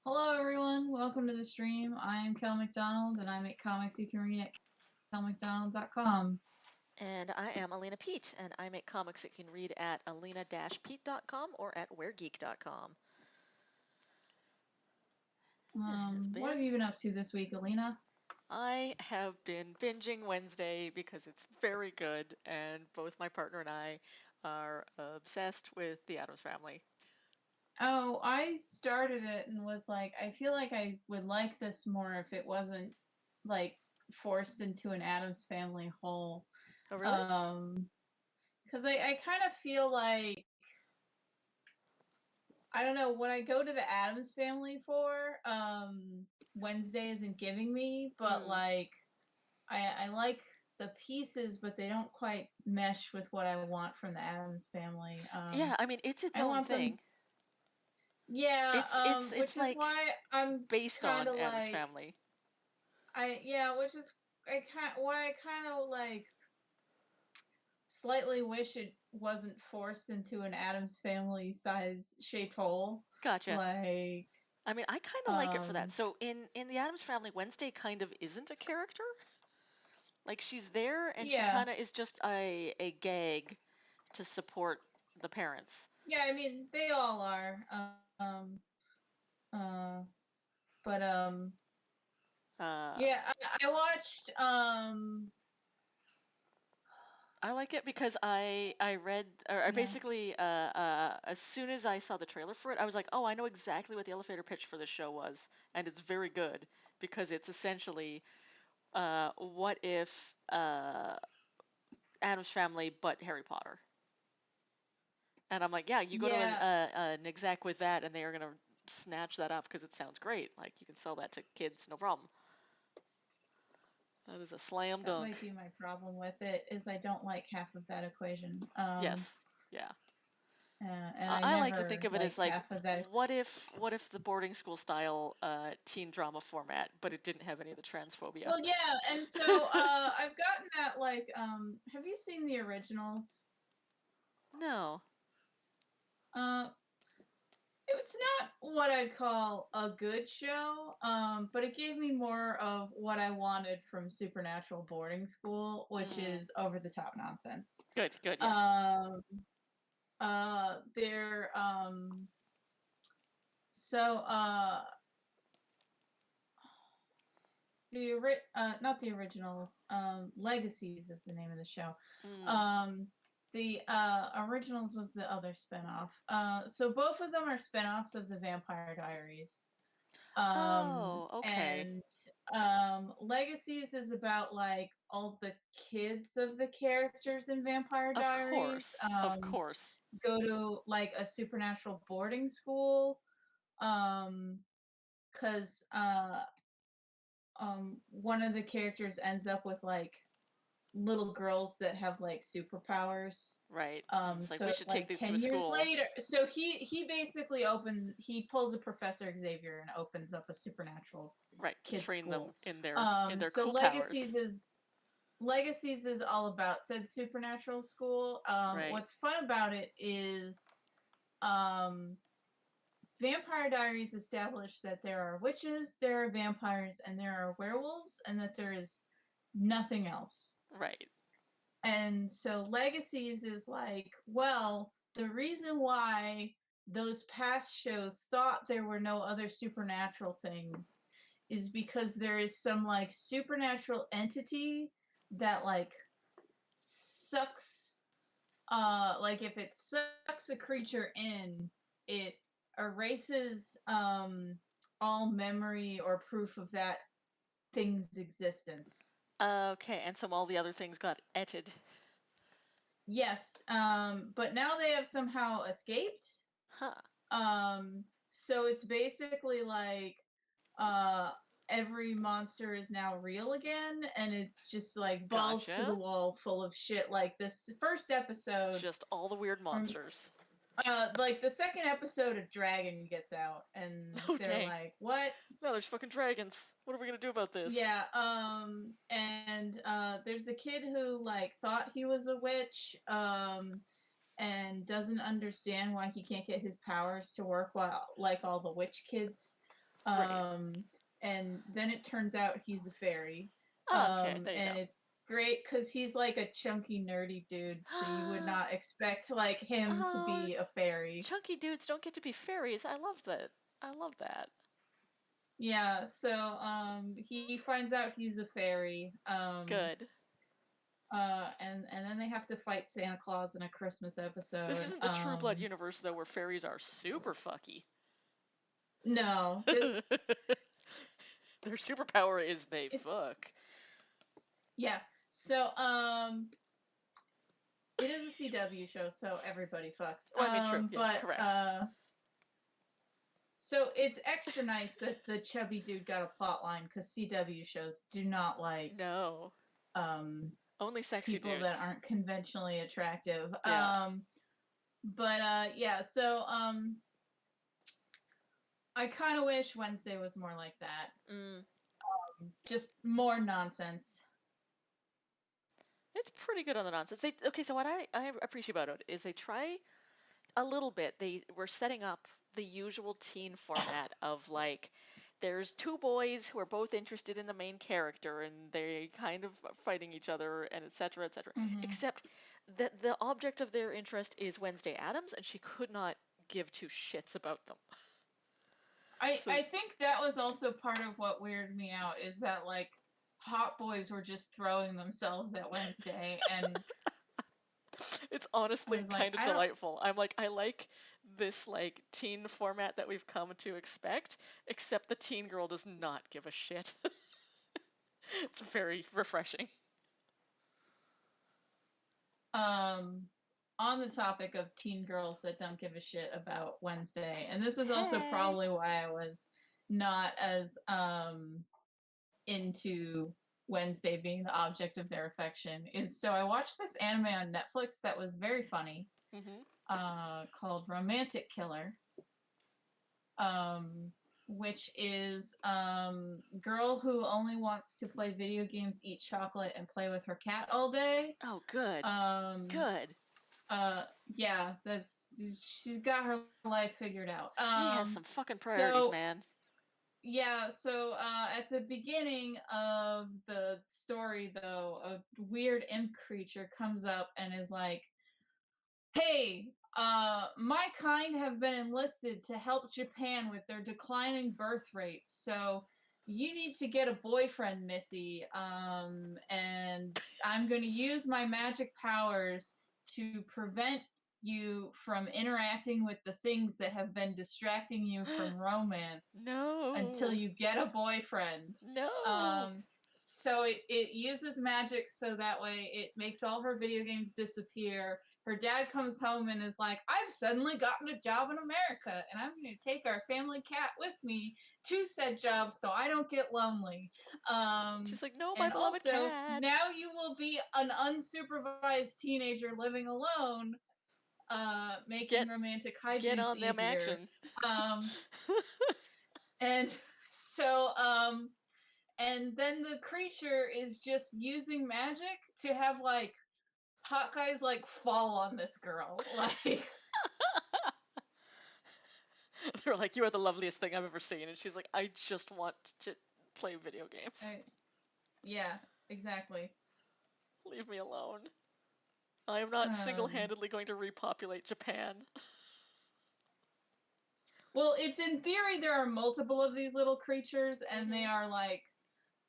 Hello, everyone. Welcome to the stream. I am Kel McDonald, and I make comics you can read at kelmcdonald.com. And I am Alina Pete, and I make comics that you can read at alina-pete.com or at wheregeek.com. What have you been up to this week, Alina? I have been binging Wednesday because it's very good, and both my partner and I are obsessed with the Addams Family. Oh, I started it and was like, I feel like I would like this more if it wasn't like forced into an Addams Family hole. Oh, really? Because I kind of feel like I don't know what I go to the Addams Family for. Wednesday isn't giving me, but like I like the pieces, but they don't quite mesh with what I want from the Addams Family. Yeah, I mean, it's its I own want them, thing. yeah. It's Which is like why I'm based kind on of Addams like Family. which is why I kind of like slightly wish it wasn't forced into an Addams Family size shaped hole. Gotcha. Like, I mean, I kind of like it for that. um, So in the Addams Family, Wednesday kind of isn't a character. Like she's there and she yeah, kind of is just a gag to support the parents. yeah. I mean, they all are. Uh, but Uh, Yeah, I watched I like it because I read or I yeah. basically as soon as I saw the trailer for it, I was like, oh, I know exactly what the elevator pitch for this show was, and it's very good because it's essentially what if Addams Family but Harry Potter. And I'm like, yeah, you go to Yeah, an exec with that, and they are gonna snatch that up because it sounds great. Like you can sell that to kids, no problem. That is a slam that dunk. might be my problem with it is I don't like half of that equation. Yes, yeah. And I I like to think never of it as liked like, half of that. what if the boarding school style teen drama format, but it didn't have any of the transphobia. Well, yeah, and so I've gotten that like have you seen the originals? No. Uh it was not what I'd call a good show, but it gave me more of what I wanted from Supernatural Boarding School, which Mm, is over the top nonsense. good, good, yes. Um, they're so not the originals. Legacies is the name of the show. Mm. Um, the originals was the other spinoff. So both of them are spinoffs of the Vampire Diaries. Oh, okay. And Legacies is about like all the kids of the characters in Vampire Of Diaries course, of course. go to like a supernatural boarding school um because one of the characters ends up with like little girls that have like superpowers. Right. And it's like So we it's should take like these to a 10 years school. later. So he basically he pulls a Professor Xavier and opens up a supernatural Right, to kids train them school. in their So cool powers. Legacies is all about said supernatural school. Right. What's fun about it is um Vampire Diaries established that there are witches, there are vampires, and there are werewolves, and that there is nothing else. Right. And so Legacies is like, well, the reason why those past shows thought there were no other supernatural things is because there is some like supernatural entity that like sucks like if it sucks a creature in, it erases all memory or proof of that thing's existence. Okay, and some all the other things got etted. Yes, but now they have somehow escaped. Huh. So it's basically like uh every monster is now real again, and it's just like balls to the Gotcha. wall full of shit. Like this first episode Just all the weird from monsters. like the second episode, a dragon gets out, and Oh, they're dang. like, "What?" No, there's fucking dragons. What are we gonna do about this? Yeah, and there's a kid who like thought he was a witch, and doesn't understand why he can't get his powers to work while like all the witch kids. Right. And then it turns out he's a fairy. Oh, okay. There you And go. it's great because he's like a chunky, nerdy dude, so you would not expect like him to Oh, be a fairy. chunky dudes don't get to be fairies. I love that. I love that. Yeah, so he finds out he's a fairy. Good. And then they have to fight Santa Claus in a Christmas This episode. isn't the True Blood universe though, where fairies are super fucky. No, Their superpower is they it's fuck. yeah. So it is a CW show, so everybody fucks. Well, I mean, true. Yeah, But correct. so it's extra nice that the chubby dude got a plot line because CW shows do not like No. um Only sexy people that dudes. aren't conventionally attractive. Yeah. But yeah, so I kind of wish Wednesday was more like that. Mm. Just more nonsense. It's pretty good on the nonsense. Okay, so what I appreciate about it is they try a little bit. They were setting up the usual teen format of like there's two boys who are both interested in the main character and they kind of fighting each other and etc etc. Mm-hmm. Except that the object of their interest is Wednesday Addams and she could not give two shits about them. So I think that was also part of what weirded me out is that like hot boys were just throwing themselves at Wednesday, and it's I honestly was like, kind of I don't. delightful. I like this like teen format that we've come to expect, except the teen girl does not give a shit. It's very refreshing. Um, on the topic of teen girls that don't give a shit about Wednesday, and this is also Hey. probably why I was not as into Wednesday being the object of their affection, is so I watched this anime on Netflix that was very funny, Mhm. called Romantic Killer, um, which is girl who only wants to play video games, eat chocolate, and play with her cat all day. Oh, good. Um, Good. yeah, that's she's got her life figured out. She has some fucking priorities, So man. yeah, so at the beginning of the story, though, a weird imp creature comes up and is like, hey, my kind have been enlisted to help Japan with their declining birth rates, so you need to get a boyfriend, Missy. And I'm going to use my magic powers to prevent you from interacting with the things that have been distracting you from romance until No. you get a boyfriend. No. So it uses magic so that way it makes all her video games disappear. Her dad comes home and is like, I've suddenly gotten a job in America and I'm going to take our family cat with me to said job so I don't get lonely. Um, She's like, no, my and beloved also, cat. now you will be an unsupervised teenager living alone, making Get romantic get hijinks on them easier. action. Um, and so, and then the creature is just using magic to have like hot guys like fall on this girl. Like, They're like, you are the loveliest thing I've ever seen, and she's like, I just want to play video games. I, yeah, exactly. Leave me alone. I am not Um, single-handedly going to repopulate Japan. well, it's in theory there are multiple of these little creatures, and they Mhm. are like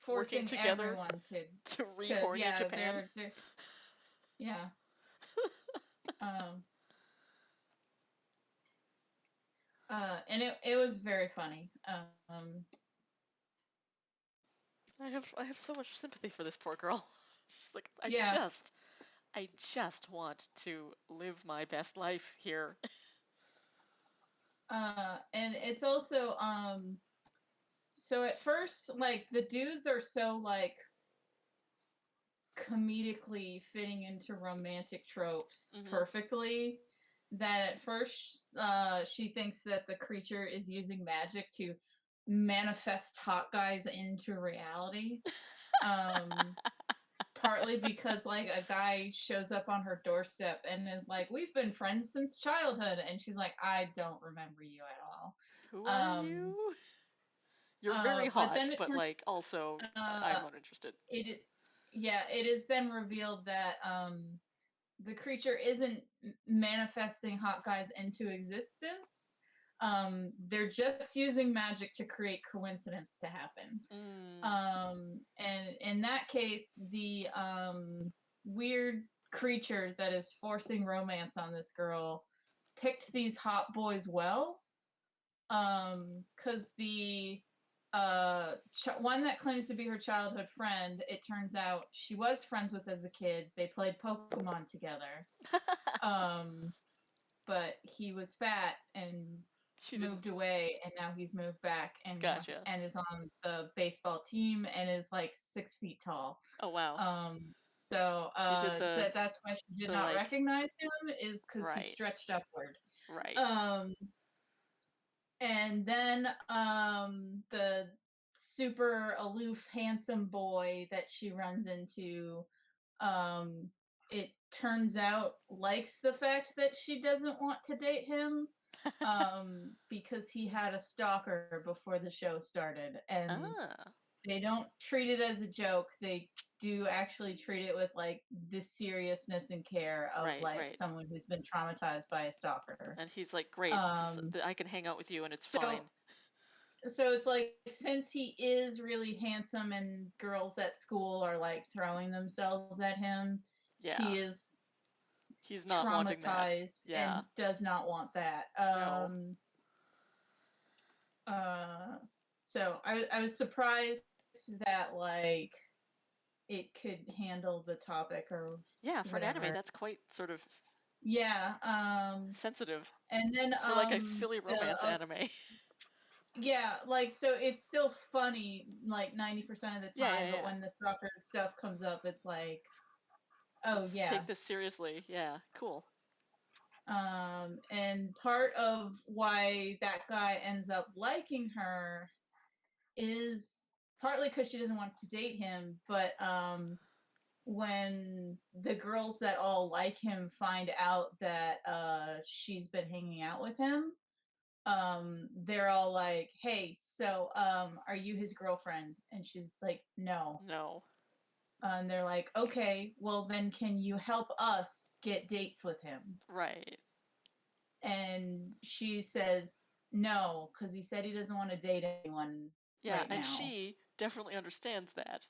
Working forcing together everyone to to rehorny yeah, Japan. they're yeah. Um, and it was very funny. I have so much sympathy for this poor girl. She's like, Yeah. I just want to live my best life here. And it's also so at first like the dudes are so like comedically fitting into romantic tropes Mhm. perfectly that at first she thinks that the creature is using magic to manifest hot guys into reality. Um, partly because like a guy shows up on her doorstep and is like, "We've been friends since childhood," and she's like, "I don't remember you at all." Who are Um, you? You're very But hot, then it but turns like also I'm uh, not interested. it is then revealed that the creature isn't manifesting hot guys into existence. They're just using magic to create coincidence to happen. Mm. And in that case, the weird creature that is forcing romance on this girl picked these hot boys well. Because the one that claims to be her childhood friend, it turns out she was friends with as a kid. They played Pokemon together. Um, but he was fat and She didn't. moved away, and now he's moved back Gotcha. and is on the baseball team and is like 6 feet tall. Oh wow. He did So that's why she did the not like recognize him, is because he right. stretched upward. Right. Um, and then the super aloof, handsome boy that she runs into, um, it turns out likes the fact that she doesn't want to date him, because he had a stalker before the show started, and Ah. they don't treat it as a joke. They do actually treat it with like the seriousness and care of Right, like right. someone who's been traumatized by a stalker. And he's like, "Great. Um, I can hang out with you and it's so fine." so it's like, since he is really handsome and girls at school are like throwing themselves at him, Yeah. he is He's not wanting that. traumatized and Yeah. does not want that. No. Uh so I was surprised that like it could handle the topic or Yeah, for an anime, whatever. that's quite sort of Yeah, sensitive and then for like a silly the romance anime. yeah, like, so it's still funny like 90% of the Yeah, time, yeah, but yeah. when the stalker stuff comes up, it's like, oh Let's yeah. take this seriously. Yeah, cool. And part of why that guy ends up liking her is partly because she doesn't want to date him, but when the girls that all like him find out that she's been hanging out with him, they're all like, hey, so are you his girlfriend? And she's like, no. No. And they're like, okay, well then can you help us get dates with him? Right. And she says no, because he said he doesn't want to date anyone Yeah, right and now. she definitely understands that.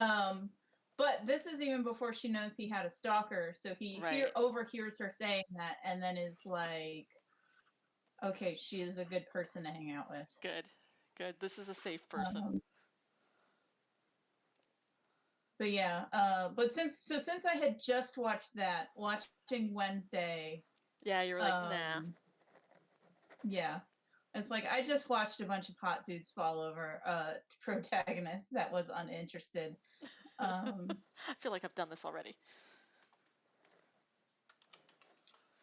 Um, but this is even before she knows he had a stalker, so he Right. overhears her saying that, and then is like, okay, she is a good person to hang out with. Good. Good. This is a safe person. Um, but yeah, but since I had just watched that, watching Wednesday, Yeah, you're like, nah. yeah, it's like I just watched a bunch of hot dudes fall over protagonist that was uninterested. Um, I feel like I've done this already.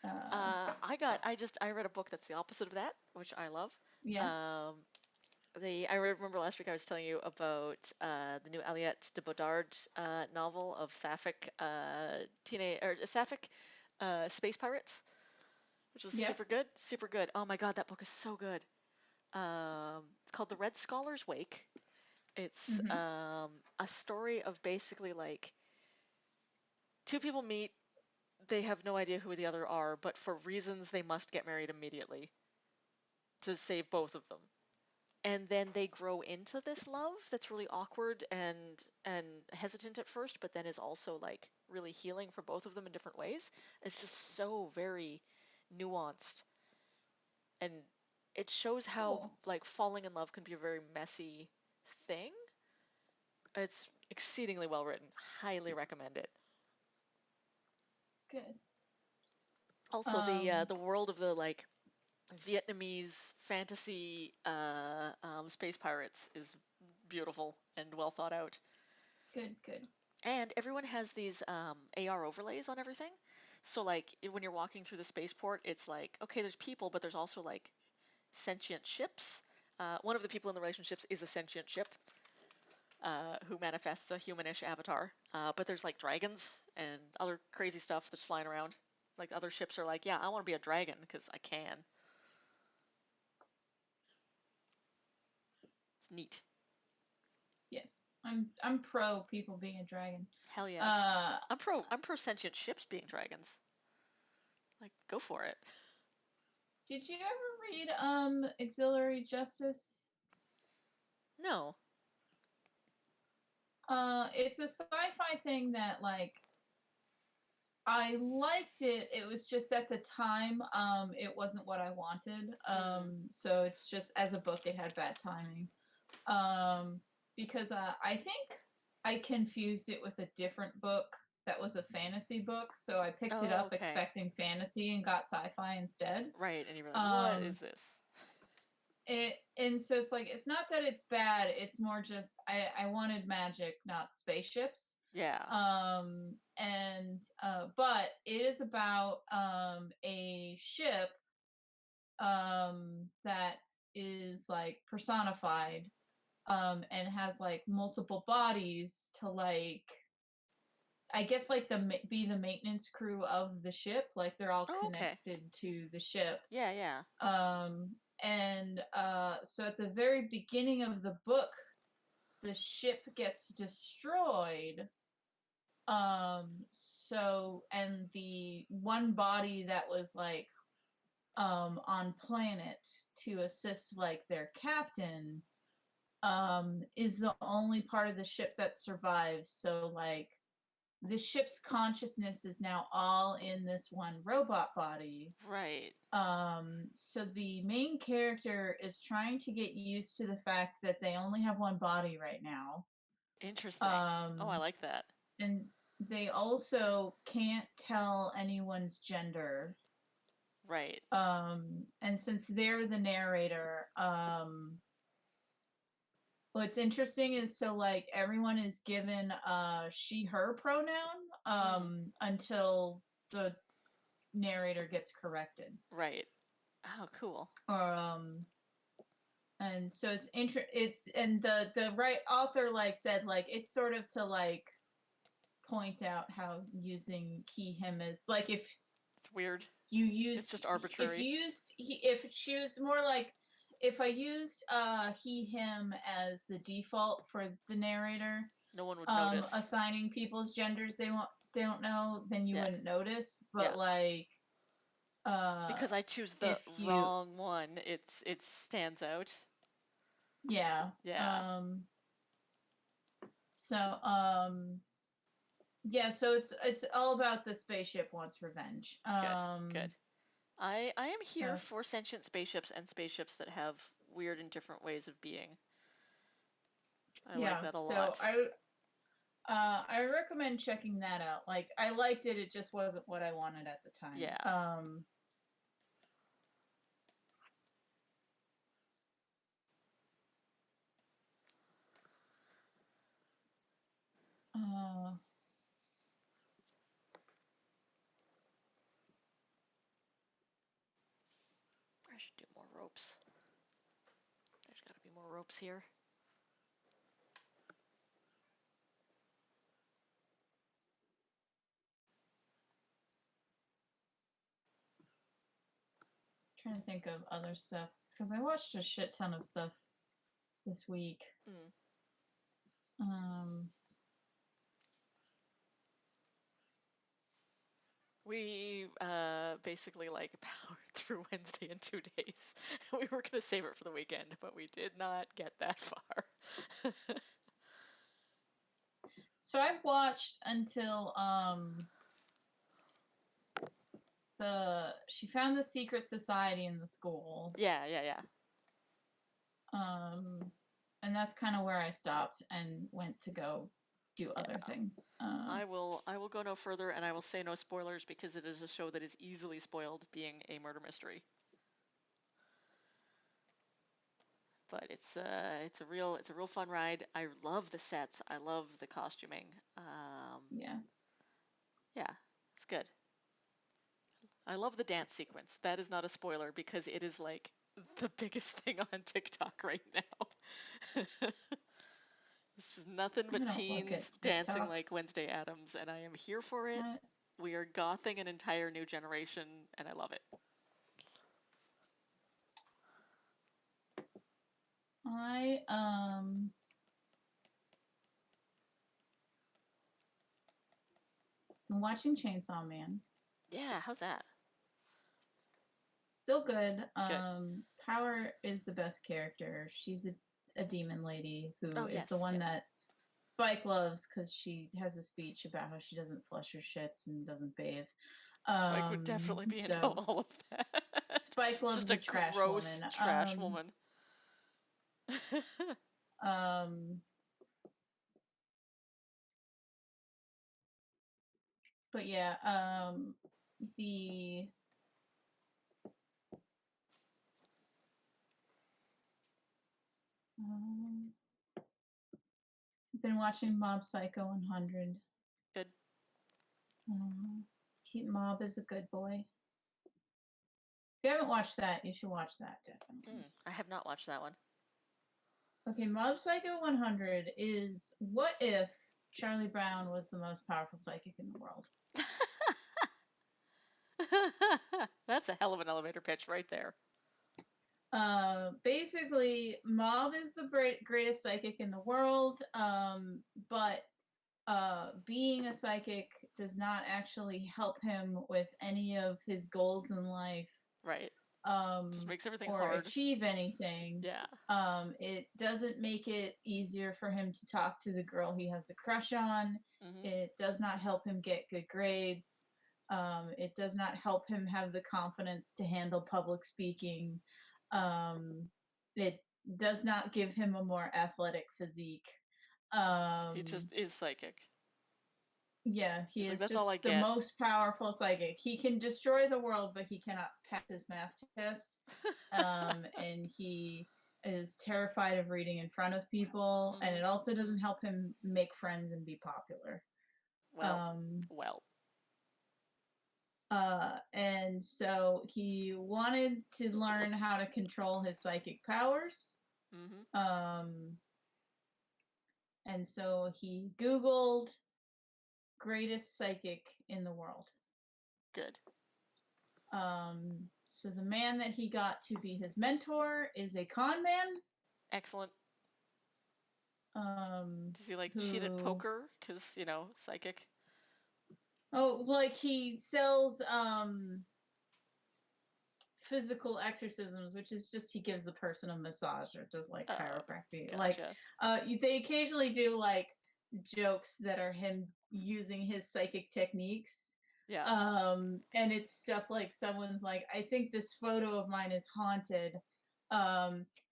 uh, I read a book that's the opposite of that, which I love. yeah, Um, I remember last week I was telling you about the new Aliette de Bodard novel of Sapphic Sapphic space pirates, which is super yes, good, super good. Oh my God, that book is so good. It's called The Red Scholar's Wake. It's mm-hmm. a story of basically like two people meet, they have no idea who the other are, but for reasons they must get married immediately to save both of them. And then they grow into this love that's really awkward and hesitant at first, but then is also like really healing for both of them in different ways. It's just so very nuanced, and it shows how Cool, like falling in love can be a very messy thing. It's exceedingly well written. Highly recommend it. good. Also, Um, the world of the like Vietnamese fantasy space pirates is beautiful and well thought out. good, good. And everyone has these AR overlays on everything. So like when you're walking through the spaceport, it's like okay, there's people, but there's also like sentient ships. One of the people in the relationships is a sentient ship who manifests a humanish avatar. But there's like dragons and other crazy stuff that's flying around. Like other ships are like, yeah, I want to be a dragon because I can. neat. Yes, I'm pro people being a dragon. Hell yes. Uh, I'm pro sentient ships being dragons. Like, go for it. did you ever read Auxiliary Justice? No. It's a sci-fi thing that like I liked it. It was just at the time, it wasn't what I wanted. So it's just as a book, it had bad timing. Because I think I confused it with a different book that was a fantasy book. So I picked it Oh, up okay. expecting fantasy and got sci-fi instead. Right, and you were like, what is this? And so it's like it's not that it's bad, it's more just I wanted magic, not spaceships. Yeah. But it is about a ship that is like personified and has like multiple bodies to like I guess like be the maintenance crew of the ship, like they're all Oh, okay. connected to the ship. Yeah, yeah. So at the very beginning of the book, the ship gets destroyed. And the one body that was like on planet to assist like their captain is the only part of the ship that survives. So like the ship's consciousness is now all in this one robot body. Right. So the main character is trying to get used to the fact that they only have one body right now. Interesting. Oh, I like that. And they also can't tell anyone's gender. Right. And since they're the narrator, what's interesting is so like everyone is given she her pronoun until the narrator gets corrected. Right. Oh, cool. And so and the right author like said like it's sort of to like point out how using he him is like if it's weird. You used it's just arbitrary. If she was more like if I used he him as the default for the narrator, no one would notice. Assigning people's genders they don't know, then you wouldn't notice. But like because I choose the wrong one, it stands out. Yeah. Yeah. So it's all about the spaceship wants revenge. Good. I am here for sentient spaceships and spaceships that have weird and different ways of being. I like that a lot. So I recommend checking that out. Like I liked it, it just wasn't what I wanted at the time. Yeah. I should do more ropes. There's got to be more ropes here. Trying to think of other stuff because I watched a shit ton of stuff this week. We basically like powered through Wednesday in 2 days. We were gonna save it for the weekend, but we did not get that far. So I watched until she found the secret society in the school. Yeah. And that's kind of where I stopped and went to go do other things. I will go no further, and I will say no spoilers because it is a show that is easily spoiled, being a murder mystery. But it's a real fun ride. I love the sets. I love the costuming. Yeah, it's good. I love the dance sequence. That is not a spoiler because it is like the biggest thing on TikTok right now. It's just nothing but teens dancing like Wednesday Addams, and I am here for it. We are gothing an entire new generation, and I love it. I am watching Chainsaw Man. Yeah, how's that? Still good. Good. Power is the best character. She's a demon lady who Oh, is yes. the one Yep. that Spike loves because she has a speech about how she doesn't flush her shits and doesn't bathe. Spike would definitely be into So all of that. Spike loves Just a a trash gross woman. trash woman. But yeah, the I've been watching Mob Psycho 100. Good. Keep Mob is a good boy. If you haven't watched that, you should watch that definitely. I have not watched that one. Okay, Mob Psycho 100 is what if Charlie Brown was the most powerful psychic in the world? That's a hell of an elevator pitch right there. Basically, Mob is the greatest psychic in the world, but being a psychic does not actually help him with any of his goals in life. Right. Just makes everything or hard. achieve anything. Yeah. It doesn't make it easier for him to talk to the girl he has a crush on. It does not help him get good grades. It does not help him have the confidence to handle public speaking. It does not give him a more athletic physique. He just is psychic. Yeah, he He's is like, that's all I just the get. most powerful psychic. He can destroy the world, but he cannot pass his math test. And he is terrified of reading in front of people, and it also doesn't help him make friends and be popular. Well. And so he wanted to learn how to control his psychic powers. And so he Googled greatest psychic in the world. Good. So the man that he got to be his mentor is a con man. Excellent. Does he like cheat at poker? Because, you know, psychic. Oh, like he sells physical exorcisms, which is just he gives the person a massage or does like chiropractic. Gotcha. Like they occasionally do like jokes that are him using his psychic techniques. Yeah. And it's stuff like someone's like, I think this photo of mine is haunted.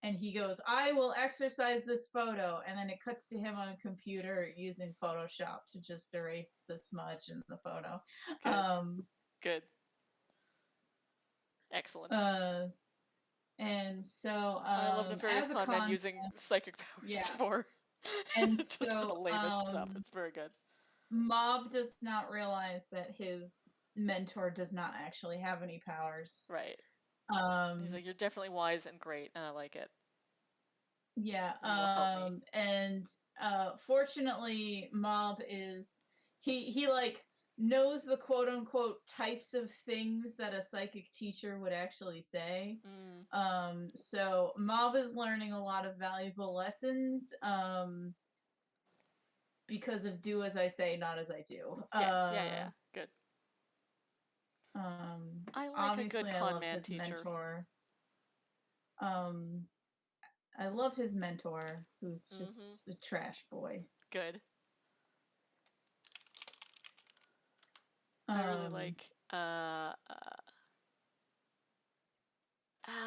And he goes, I will exorcise this photo. And then it cuts to him on a computer using Photoshop to just erase the smudge in the photo. Good. Good. Excellent. And so I love nefarious con men using psychic powers for and just so, for the lamest stuff. It's very good. Mob does not realize that his mentor does not actually have any powers. Right. He's like, you're definitely wise and great, and I like it. Yeah. And fortunately, Mob is he like knows the quote unquote types of things that a psychic teacher would actually say. So Mob is learning a lot of valuable lessons because of do as I say, not as I do. Yeah. Good. I like a good con man teacher. Mentor. I love his mentor, who's just a trash boy. Good. I really like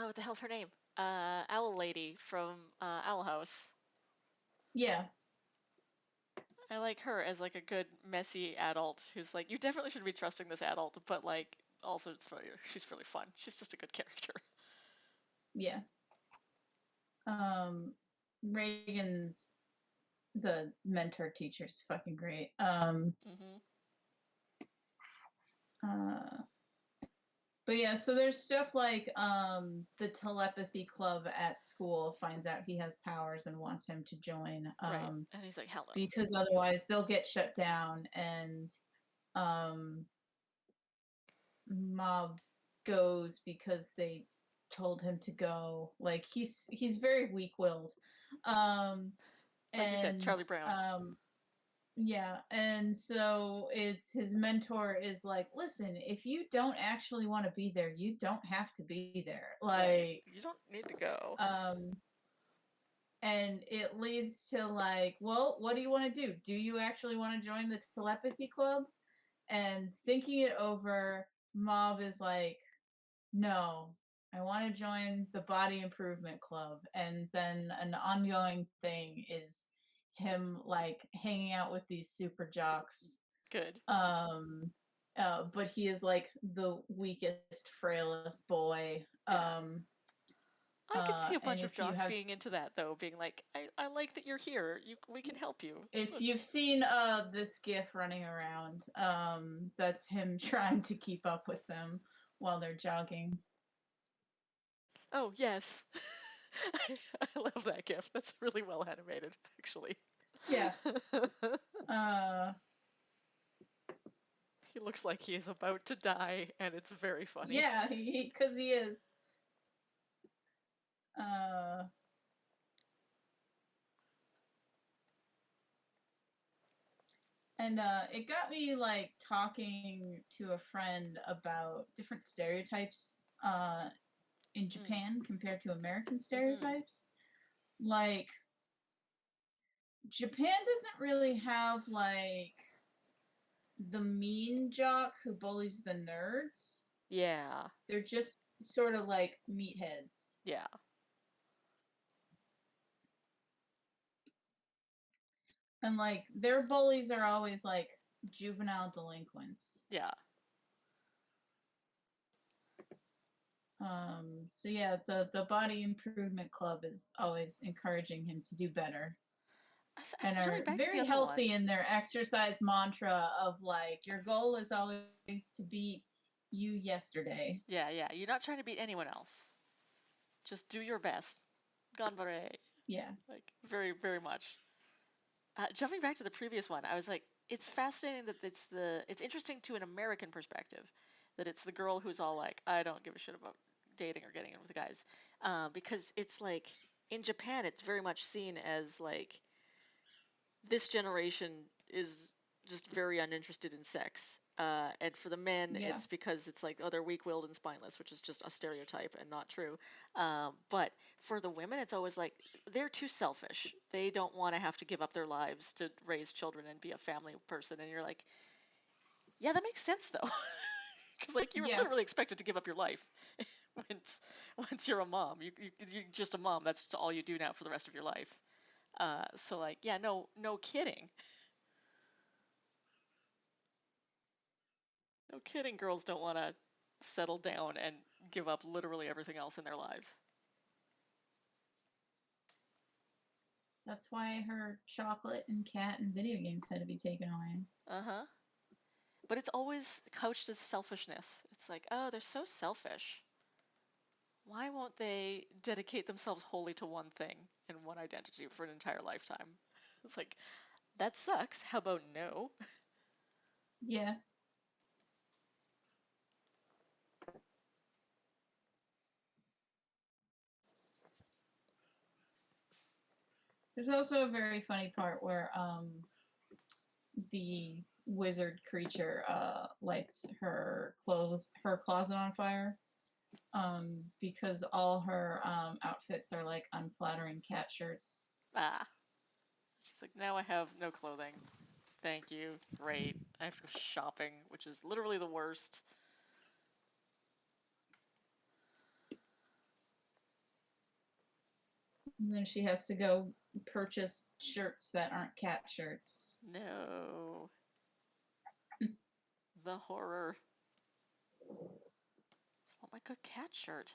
what the hell's her name? Owl Lady from Owl House. Yeah. I like her as like a good messy adult who's like, you definitely should be trusting this adult, but like also she's really fun. She's just a good character. Yeah. Reagan's the mentor teacher's fucking great. But yeah, so there's stuff like the telepathy club at school finds out he has powers and wants him to join. Right. And he's like, hello. Because otherwise they'll get shut down, and Mob goes because they told him to go. Like he's very weak-willed. Um Like you said, and Charlie Brown. yeah, and so it's his mentor is like, listen, if you don't actually want to be there, you don't have to be there. Right. Like, You don't need to go. um, and it leads to like, well, what do you want to do? Do you actually want to join the telepathy club? And thinking it over, Mob is like, no, I want to join the body improvement club. And then an ongoing thing is him like hanging out with these super jocks. Good. But he is like the weakest, frailest boy. Yeah. I could see a And bunch of jocks being into that though, being like, I like that you're here. We can help you. if you've seen this gif running around, that's him trying to keep up with them while they're jogging. Oh yes. I love that gif. That's really well animated, actually. Yeah. Uh, He looks like he is about to die, and it's very funny. yeah, because he is. Uh, and it got me like talking to a friend about different stereotypes in Japan compared to American stereotypes. Like, Japan doesn't really have like the mean jock who bullies the nerds. Yeah. They're just sort of like meatheads. Yeah. And like their bullies are always like juvenile delinquents. Yeah. So yeah, the body improvement club is always encouraging him to do better. And Jumping are back to the very other one. healthy in their exercise mantra of like your goal is always to beat you yesterday. Yeah, yeah. You're not trying to beat anyone else. Just do your best. Ganbare. Yeah. Like, very, very much. Jumping back to the previous one, I was like, it's fascinating that it's interesting to an American perspective that it's the girl who's all like, I don't give a shit about dating or getting in with the guys, because it's like in Japan, it's very much seen as like this generation is just very uninterested in sex. And for the men, Yeah. it's because it's like, oh, they're weak-willed and spineless, which is just a stereotype and not true. But for the women, it's always like they're too selfish. They don't want to have to give up their lives to raise children and be a family person. And you're like, yeah, that makes sense though, because like you're Yeah. literally expected to give up your life once you're a mom. You're just a mom. That's just all you do now for the rest of your life. So like, yeah, no kidding. No kidding, girls don't want to settle down and give up literally everything else in their lives. That's why her chocolate and cat and video games had to be taken away. Uh-huh. But it's always couched as selfishness. It's like, oh, they're so selfish. Why won't they dedicate themselves wholly to one thing and one identity for an entire lifetime? It's like, that sucks. How about no? Yeah. There's also a very funny part where the wizard creature lights her closet on fire because all her outfits are like unflattering cat shirts. Ah. She's like, now I have no clothing. Thank you. Great. I have to go shopping, which is literally the worst. And then she has to go purchase shirts that aren't cat shirts. No. The horror. I want my good cat shirt.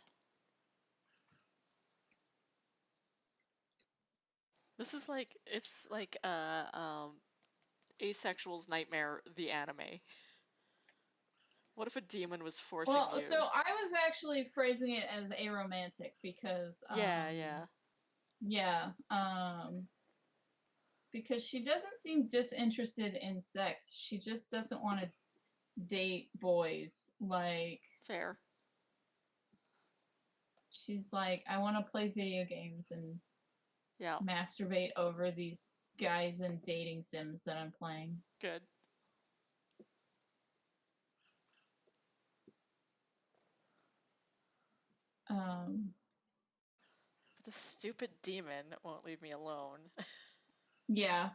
This is like it's like Asexual's Nightmare, the anime. What if a demon was forcing you? So I was actually phrasing it as aromantic because Yeah. yeah, because she doesn't seem disinterested in sex. She just doesn't want to date boys. Like Fair. She's like, I want to play video games and Yeah, masturbate over these guys and dating sims that I'm playing. good. Um, But the stupid demon won't leave me alone. yeah.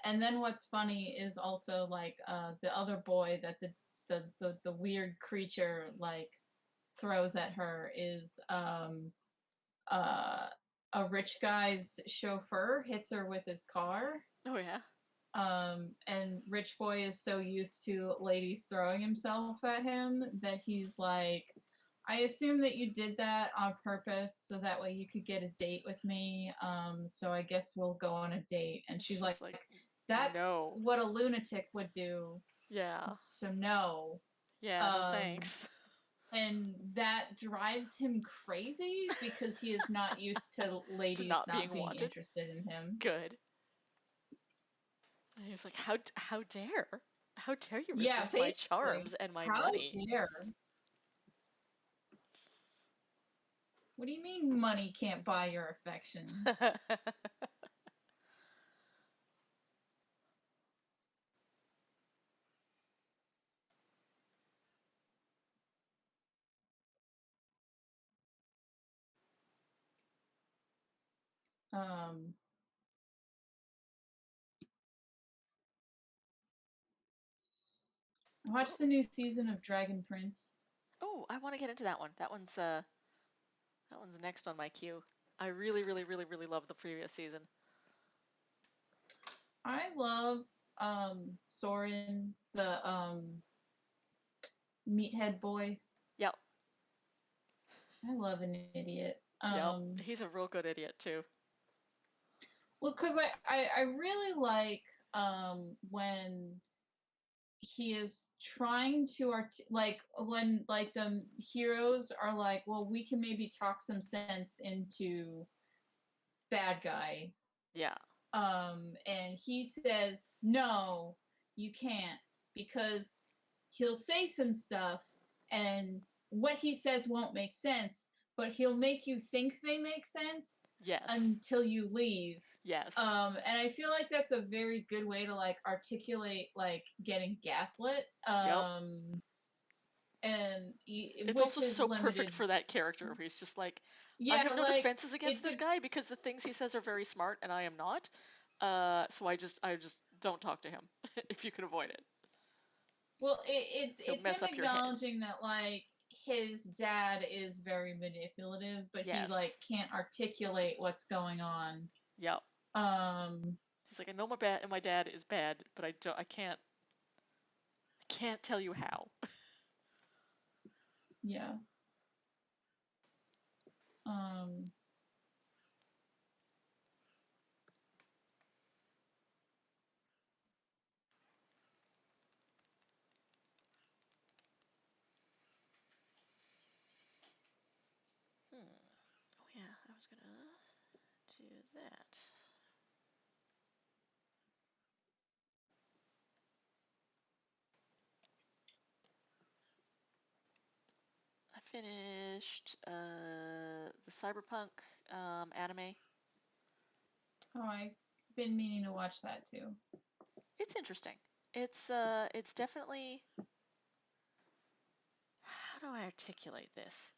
And then what's funny is also like the other boy that the weird creature like throws at her is uh a rich guy's chauffeur hits her with his car. Oh yeah. And Rich Boy is so used to ladies throwing himself at him that he's like, I assume that you did that on purpose so that way you could get a date with me. So I guess we'll go on a date. And she's like, She's like, that's no. what a lunatic would do. Yeah. So no. Yeah, no Um, thanks. and that drives him crazy because he is not used to To ladies not being not being wanted. interested in him. Good. And he was like, how dare? How dare you Yeah, resist my basically. charms and my How money? dare? What do you mean money can't buy your affection? Um, I watched the new season of Dragon Prince. Oh, I want to get into that one. That one's next on my queue. I really, really, really, really love the previous season. I love Soren, the meathead boy. Yep, I love an idiot. yep. He's a real good idiot too. Well, because I really like when he is trying to like when like the heroes are like, well, we can maybe talk some sense into bad guy. Yeah, And he says, no, you can't, because he'll say some stuff and what he says won't make sense, but he'll make you think they make sense yes, until you leave. yes. And I feel like that's a very good way to like articulate like getting gaslit. Yep. And It's with also his so perfect limited, for that character where he's just like, I yeah, have no like defenses against it's this a guy because the things he says are very smart and I am not. So I just don't talk to him if you can avoid it. Well, He'll it's him mess up your head. acknowledging that like his dad is very manipulative, but he like Yes. can't articulate what's going on. Yep. Um, He's like, I know my dad is bad, but I can't tell you how. yeah. Um, Oh yeah, I was gonna do that. I finished the Cyberpunk anime. oh, I've been meaning to watch that too. It's interesting. It's definitely, how do I articulate this?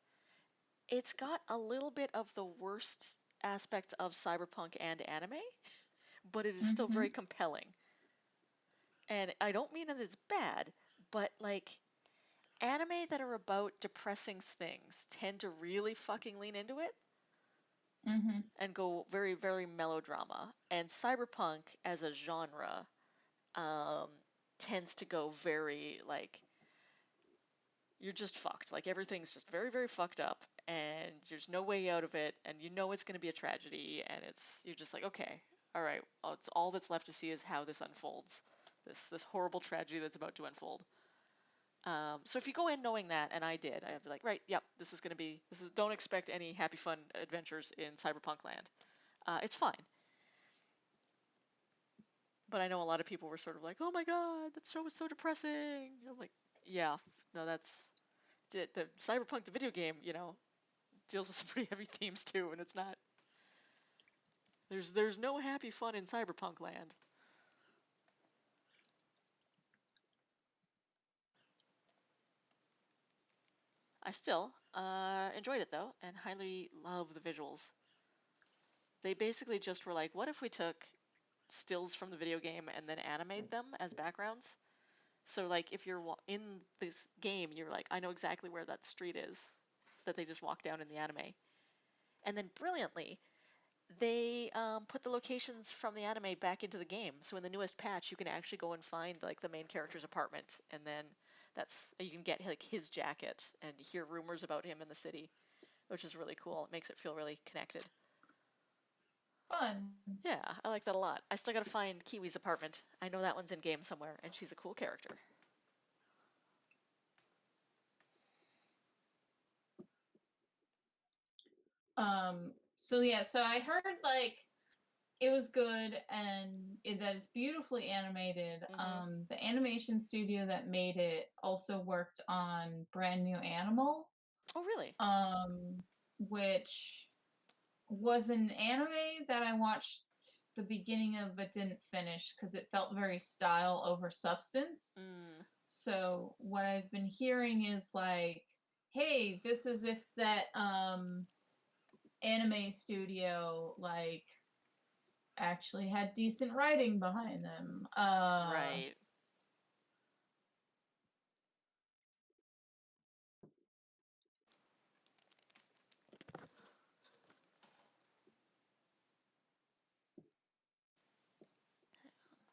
It's got a little bit of the worst aspects of cyberpunk and anime, but it is still Mm-hmm. very compelling. And I don't mean that it's bad, but like anime that are about depressing things tend to really fucking lean into it Mm-hmm. and go very, very melodrama. And cyberpunk as a genre um, tends to go very like you're just fucked. Like everything's just very, very fucked up, and there's no way out of it, and you know it's going to be a tragedy, and you're just like, okay, all right, well, it's all that's left to see is how this unfolds, this horrible tragedy that's about to unfold. So if you go in knowing that, and I did, I'd be like, right, yep, this is. Don't expect any happy fun adventures in cyberpunk land. It's fine. But I know a lot of people were sort of like, oh my god, that show was so depressing. I'm like, yeah, no, that's the Cyberpunk the video game, deals with some pretty heavy themes too, and it's not. There's no happy fun in Cyberpunk land. I still enjoyed it though, and highly love the visuals. They basically just were like, what if we took stills from the video game and then animate them as backgrounds? So like if you're in this game, you're like, I know exactly where that street is that they just walk down in the anime. And then brilliantly, they put the locations from the anime back into the game. So in the newest patch, you can actually go and find like the main character's apartment, and then you can get like his jacket and hear rumors about him in the city, which is really cool. It makes it feel really connected. Fun. Yeah, I like that a lot. I still gotta find Kiwi's apartment. I know that one's in game somewhere, and she's a cool character. So yeah, so I heard like it was good and that it's beautifully animated. Mm-hmm. The animation studio that made it also worked on Brand New Animal, Oh, really? um, which was an anime that I watched the beginning of but didn't finish because it felt very style over substance. Mm, So what I've been hearing is like, hey, this is if that anime studio like actually had decent writing behind them. right.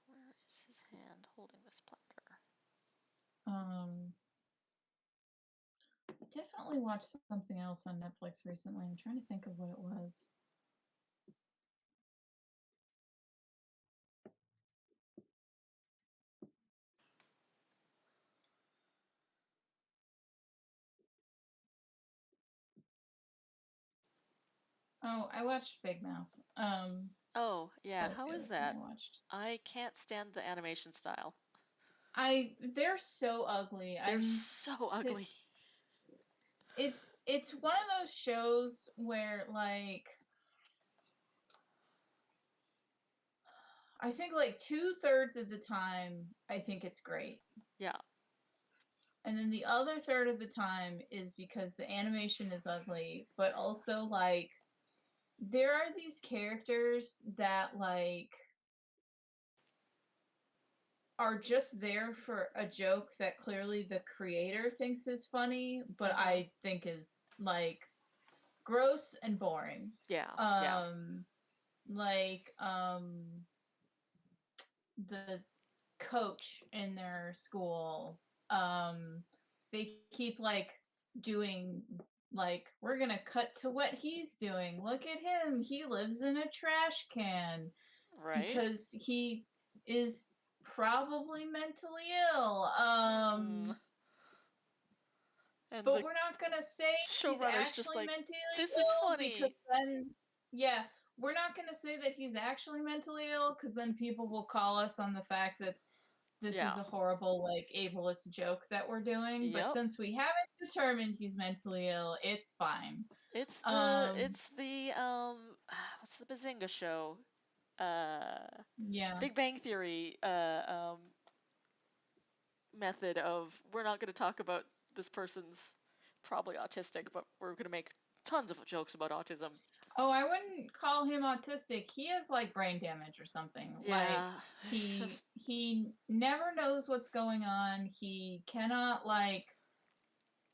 Where is his hand holding this platter? um I definitely watched something else on Netflix recently. I'm trying to think of what it was. Oh, I watched Big Mouth. Oh, yeah. That was How the is other thing that? I watched. I can't stand the animation style. They're so ugly. They're so ugly. It's one of those shows where like I think like 2/3 of the time I think it's great. Yeah. And then the other third of the time is because the animation is ugly, but also like there are these characters that like are just there for a joke that clearly the creator thinks is funny, but Mm-hmm. I think is like gross and boring. Yeah. Yeah. Um like the coach in their school, um they keep like doing like we're gonna cut to what he's doing, look at him, he lives in a trash can Right? because he is probably mentally ill. Mm. And But the we're not gonna say he's showrunner's just actually like, mentally this is ill because funny. then, yeah, we're not gonna say that he's actually mentally ill because then people will call us on the fact that this is Yeah. a horrible, like, ableist joke that we're doing. But Yep. since we haven't determined he's mentally ill, it's fine. It's the Um, it's the what's the Bazinga show? Uh yeah. Big Bang Theory method of we're not going to talk about this person's probably autistic, but we're going to make tons of jokes about autism. Oh, I wouldn't call him autistic. He has like brain damage or something. Like Yeah, it's he just he never knows what's going on. He cannot like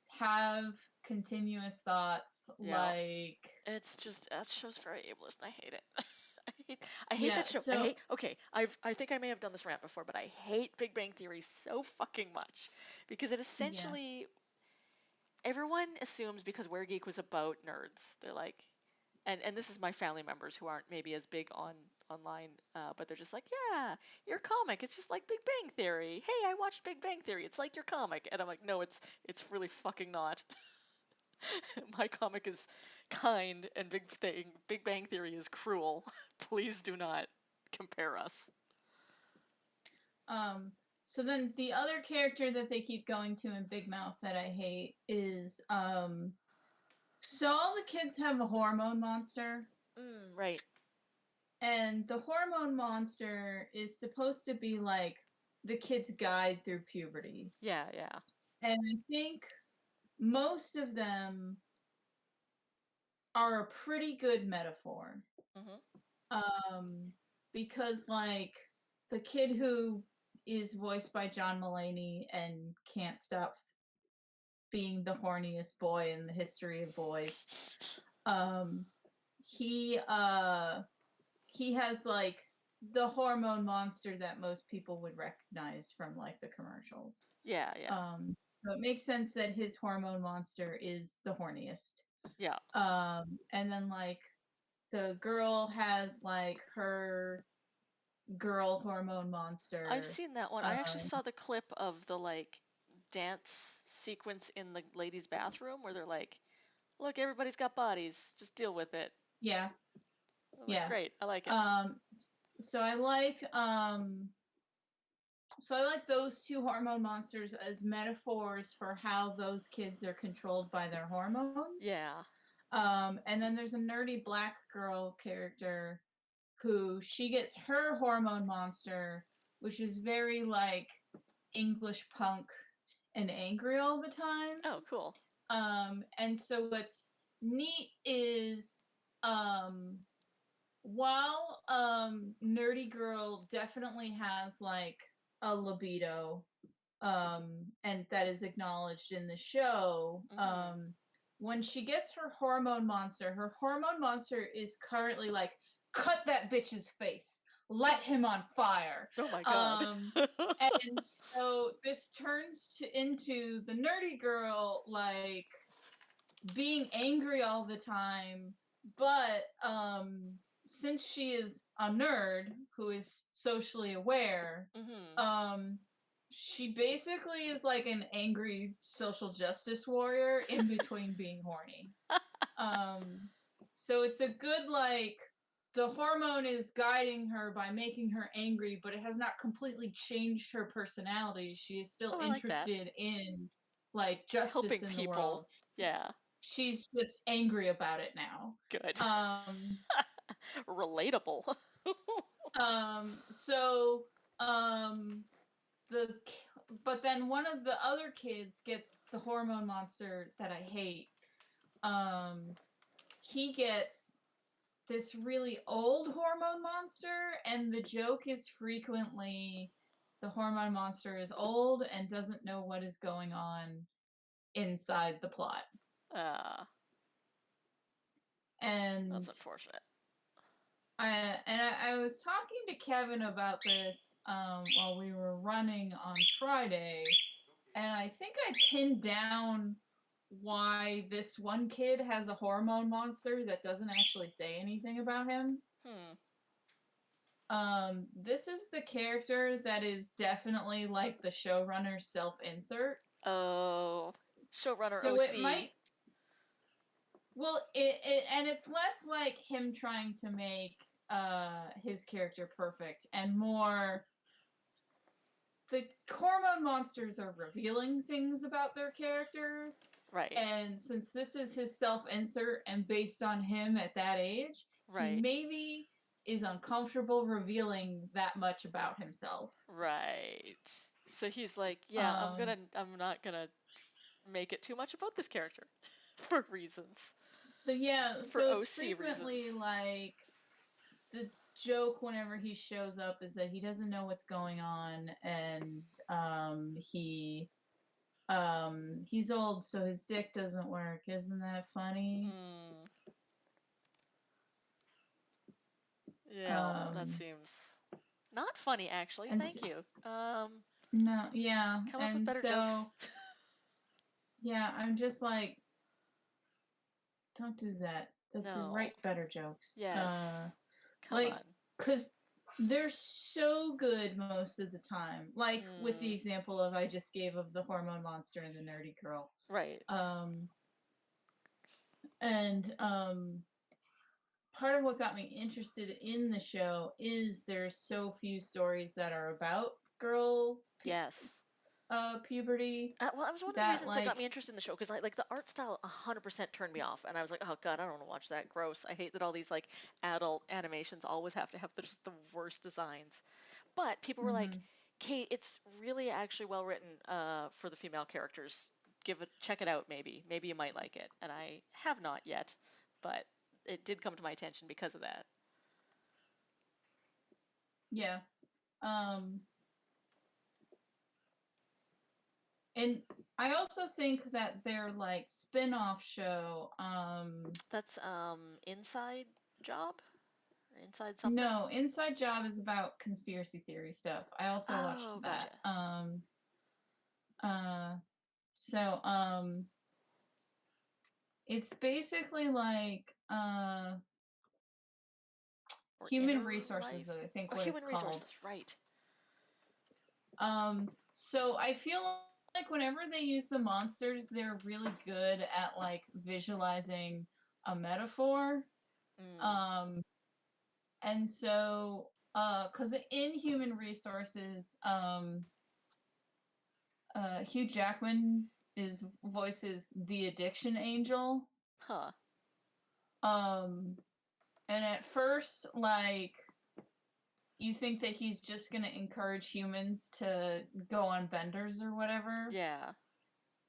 have continuous thoughts yeah. like It's just that show's very ableist. And I hate it. I hate yeah, that show. I so hate. Okay, I think I may have done this rant before, but I hate Big Bang Theory so fucking much because it yeah. essentially everyone assumes because Were Geek was about nerds, they're like, and this is my family members who aren't maybe as big on online, but they're just like, yeah, your comic, it's just like Big Bang Theory. Hey, I watched Big Bang Theory. It's like your comic, and I'm like, no, it's really fucking not. My comic is kind, and Big Bang Theory is cruel. Please do not compare us. Um So then the other character that they keep going to in Big Mouth that I hate is so all the kids have a hormone monster, Right. and the hormone monster is supposed to be like the kid's guide through puberty. Yeah, yeah. And I think most of them are a pretty good metaphor. Mm-hmm. Because like the kid who is voiced by John Mulaney and can't stop being the horniest boy in the history of boys. Um, he has like the hormone monster that most people would recognize from like the commercials. Yeah, yeah. So it makes sense that his hormone monster is the horniest. Yeah. And then like the girl has like her girl hormone monster. I've seen that one. I actually saw the clip of the like dance sequence in the ladies' bathroom where they're like, "Look, everybody's got bodies. Just deal with it." Yeah. I'm like, Yeah. great. I like it. So I like those two hormone monsters as metaphors for how those kids are controlled by their hormones. Yeah. And then there's a nerdy black girl character who she gets her hormone monster, which is very like English punk and angry all the time. Oh, cool. And so what's neat is while Nerdy Girl definitely has like a libido, and that is acknowledged in the show, when she gets her hormone monster is currently like, cut that bitch's face, light him on fire. Oh my god. And so this turns into the Nerdy Girl like being angry all the time, but since she is a nerd who is socially aware, she basically is like an angry social justice warrior in between being horny. So it's a good like the hormone is guiding her by making her angry, but it has not completely changed her personality. She is still interested in like justice helping in people. The world. Yeah. She's just angry about it now. Good. Relatable. So but then one of the other kids gets the hormone monster that I hate. He gets this really old hormone monster, and the joke is frequently the hormone monster is old and doesn't know what is going on inside the plot. And that's unfortunate. I was talking to Kevin about this while we were running on Friday, and I think I pinned down why this one kid has a hormone monster that doesn't actually say anything about him. This is the character that is definitely like the showrunner's self-insert. Oh, showrunner so OC. It might. Well, and it's less like him trying to make his character perfect, and more the hormone monsters are revealing things about their characters. Right. And since this is his self-insert and based on him at that age, he maybe is uncomfortable revealing that much about himself. Right. So he's like, yeah, I'm not gonna make it too much about this character for reasons. So yeah, for so OC it's frequently reasons. Like the joke whenever he shows up is that he doesn't know what's going on, and he's old, so his dick doesn't work. Isn't that funny? Yeah, that seems not funny, actually. Thank you. No, yeah. Come up with better jokes. Yeah, I'm just like, don't do that. Write better jokes. Yes. Come on. Because they're so good most of the time. Like with the example I just gave of the hormone monster and the nerdy girl. Right. And part of what got me interested in the show is there's so few stories that are about girl Yes. puberty Well, that was one of the that reasons that got like me interested in the show because like the art style 100% turned me off, and I was like, oh god, I don't want to watch that. Gross. I hate that all these like adult animations always have to have just the worst designs. But people were like, mhm. Kate, it's really actually well written for the female characters. Check it out, maybe. Maybe you might like it. And I have not yet, but it did come to my attention because of that. Yeah. Um and I also think that their like spin-off show That's Inside Job? Inside something? no, Inside Job is about conspiracy theory stuff. I also watched Oh, that. gotcha. Uh so it's basically like Or human Inner Life? resources, I think Oh, what it's Human called. Resources, right. So I feel like whenever they use the monsters, they're really good at like visualizing a metaphor. Mm, Um, and so, because in Human Resources, Hugh Jackman is voices the addiction angel. huh. Um, and at first, like, you think that he's just gonna encourage humans to go on benders or whatever. Yeah.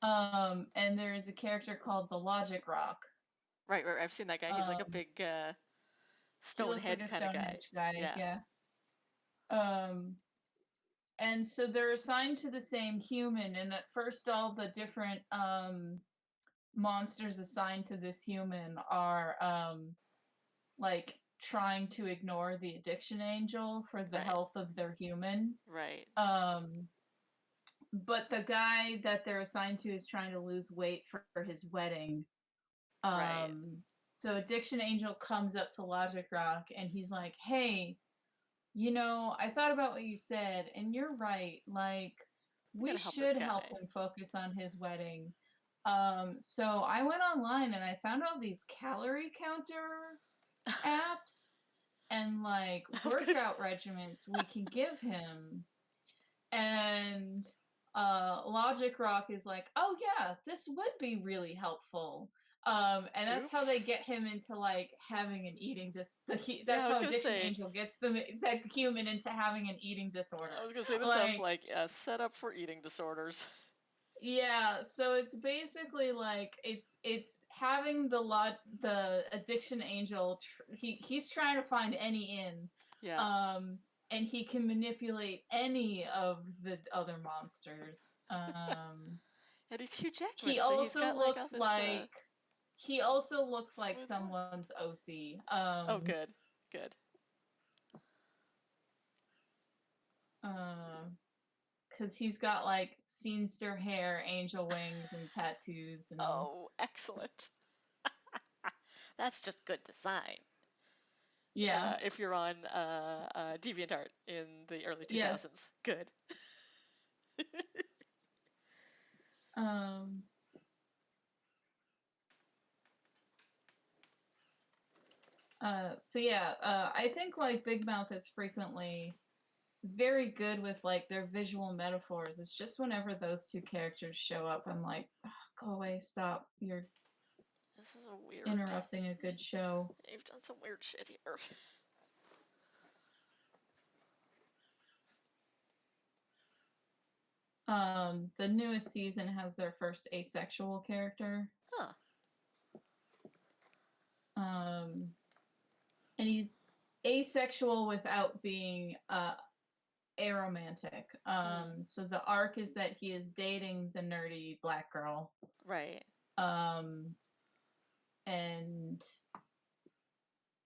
And there is a character called the Logic Rock. Right, right. I've seen that guy. He's like a Um, big he looks like Stonehead a kind of guy. Stonehenge guy, Yeah. yeah. Um, and so they're assigned to the same human, and at first, all the different monsters assigned to this human are like trying to ignore the addiction angel for the Right. health of their human. Right. Um, but the guy that they're assigned to is trying to lose weight for his wedding. Right. Um, so Addiction Angel comes up to Logic Rock and he's like, "Hey, I thought about what you said, and you're right. Like, We we gotta help this should help guy. him focus on his wedding." So I went online and I found all these calorie counter apps and like I was gonna. workout regimens we can give him. And Logic Rock is like, "Oh yeah, this would be really helpful." And that's how they Oops. get him into like having an eating Yeah, that's I was how gonna Addiction say. Angel gets the human into having an eating disorder. I was gonna say this sounds Like, like a setup for eating disorders. yeah, so it's basically like it's having the Addiction Angel he's trying to find any in. Yeah. Um and he can manipulate any of the other monsters. And he's Hugh Jackman, He so he's also got like all looks this like he also looks like smooth voice. someone's OC. Oh, good. Good. Uh, because he's got like scenester hair, angel wings, and tattoos, and Oh, excellent. That's just good design. yeah, If you're on DeviantArt in the early yes. 2000s. Good. Um, so yeah, I think like Big Mouth is frequently very good with like their visual metaphors. It's just whenever those two characters show up, I'm like, "Ugh, go away, stop. You're This is a weird. interrupting a good show." You've done some weird shit here. The newest season has their first asexual character. Huh. Um, and he's asexual without being aromantic. Hmm. So the arc is that he is dating the nerdy black girl. Right. Um, and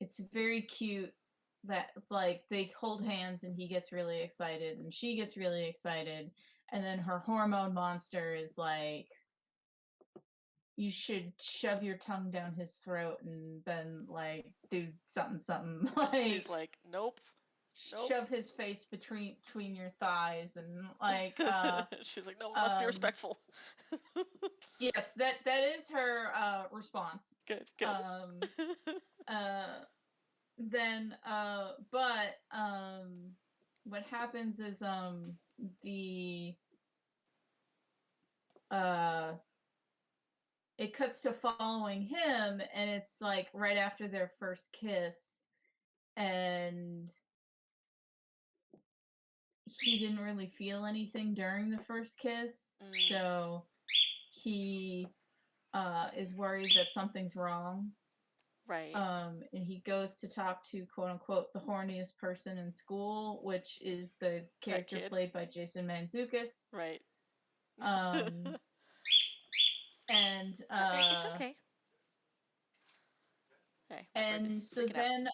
it's very cute that like they hold hands and he gets really excited and she gets really excited, and then her hormone monster is like, you should shove your tongue down his throat and then like do something She's like like, nope, nope. shove his face between your thighs and like She's like, no, we must be um respectful. yes, that is her response. Good, good. um uh then what happens is the it cuts to following him, and it's like right after their first kiss, and he didn't really feel anything during the first kiss, so he is worried that something's wrong. Right. And he goes to talk to quote unquote the horniest person in school, which is the That character kid. played by Jason Mantzoukas. Right. Um, and It's okay. Hey, my bird and is so freaking out. then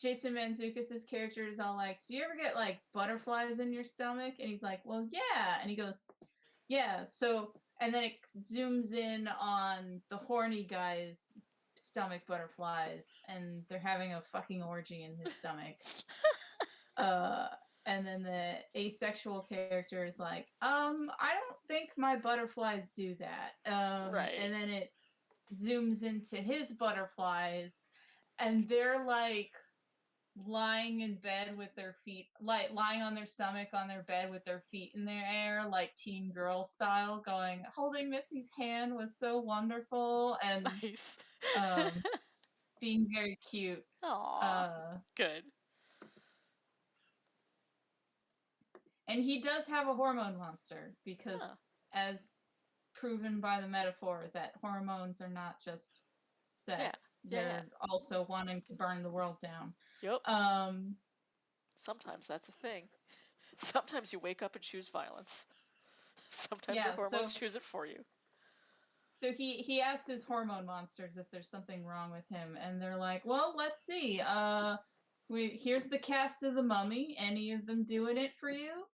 Jason Mantzoukas' character is all like, "So you ever get like butterflies in your stomach?" And he's like, "Well, yeah." And he goes, "Yeah." So and then it zooms in on the horny guy's stomach butterflies, and they're having a fucking orgy in his stomach. uh and then the asexual character is like, I don't think my butterflies do that. Right. And then it zooms into his butterflies, and they're like lying in bed with their feet, like lying on their stomach on their bed with their feet in the air, like teen girl style, going, holding Missy's hand was so wonderful, and Nice. being very cute. Aw. uh Good. and he does have a hormone monster, because Huh. as proven by the metaphor, that hormones are not just Yeah. sex, Yeah. they're also wanting to burn the world down. Yep. um Sometimes that's a thing. Sometimes you wake up and choose violence. Sometimes your yeah, hormones choose it for you. so he asks his hormone monsters if there's something wrong with him, and they're like, well, let's see. Here's the cast of The Mummy. Any of them doing it for you?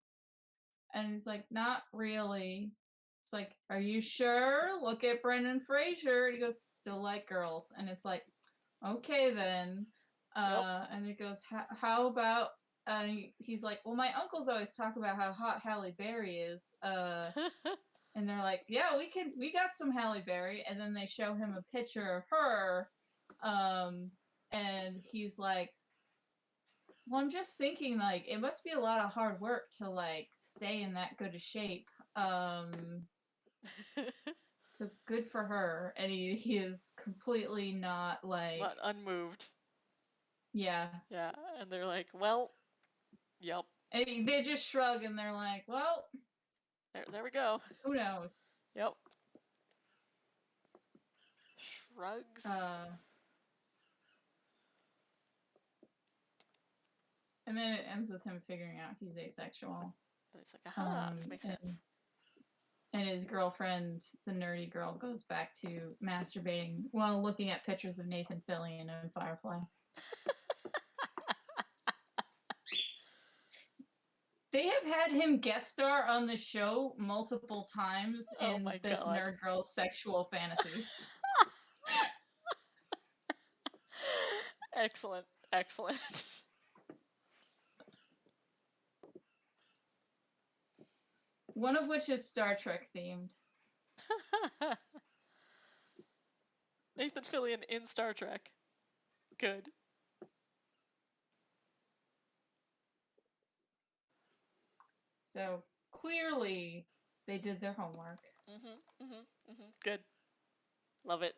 And he's like, not really. It's like, are you sure? Look at Brendan Fraser. And he goes, still like girls. And it's like, okay then. Yep. And it goes, how about? He's like, well, my uncles always talk about how hot Halle Berry is. And they're like, yeah, we got some Halle Berry. And then they show him a picture of her. And he's like, well, I'm just thinking, like, it must be a lot of hard work to like stay in that good a shape. So good for her. And he is completely not like, Not unmoved. yeah. Yeah. And they're like, well, yep. And they just shrug, and they're like, well, There we go. who knows? Yep. Shrugs. And then it ends with him figuring out he's asexual. And it's like, aha, this makes sense. And his girlfriend, the nerdy girl, goes back to masturbating while looking at pictures of Nathan Fillion and Firefly. They have had him guest star on the show multiple times Oh in my this God. nerd girl's sexual fantasies. Excellent. Excellent. One of which is Star Trek themed. Nathan Fillion in Star Trek. Good. So clearly they did their homework. Good. Love it.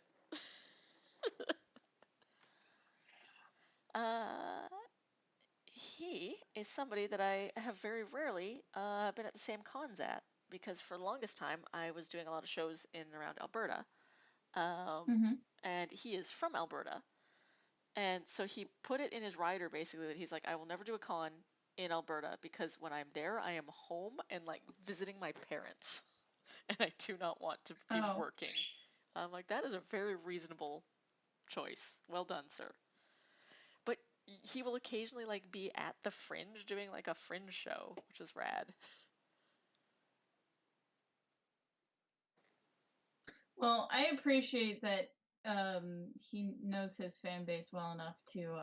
He is somebody that I have very rarely been at the same cons at, because for the longest time I was doing a lot of shows in and around Alberta. And he is from Alberta. And so he put it in his rider basically that he's like, I will never do a con in Alberta because when I'm there, I am home and like visiting my parents. And I do not want to be working. I'm like, that is a very reasonable choice. Well done, sir. But he will occasionally like be at the Fringe doing like a Fringe show, which is rad. Well, I appreciate that he knows his fan base well enough to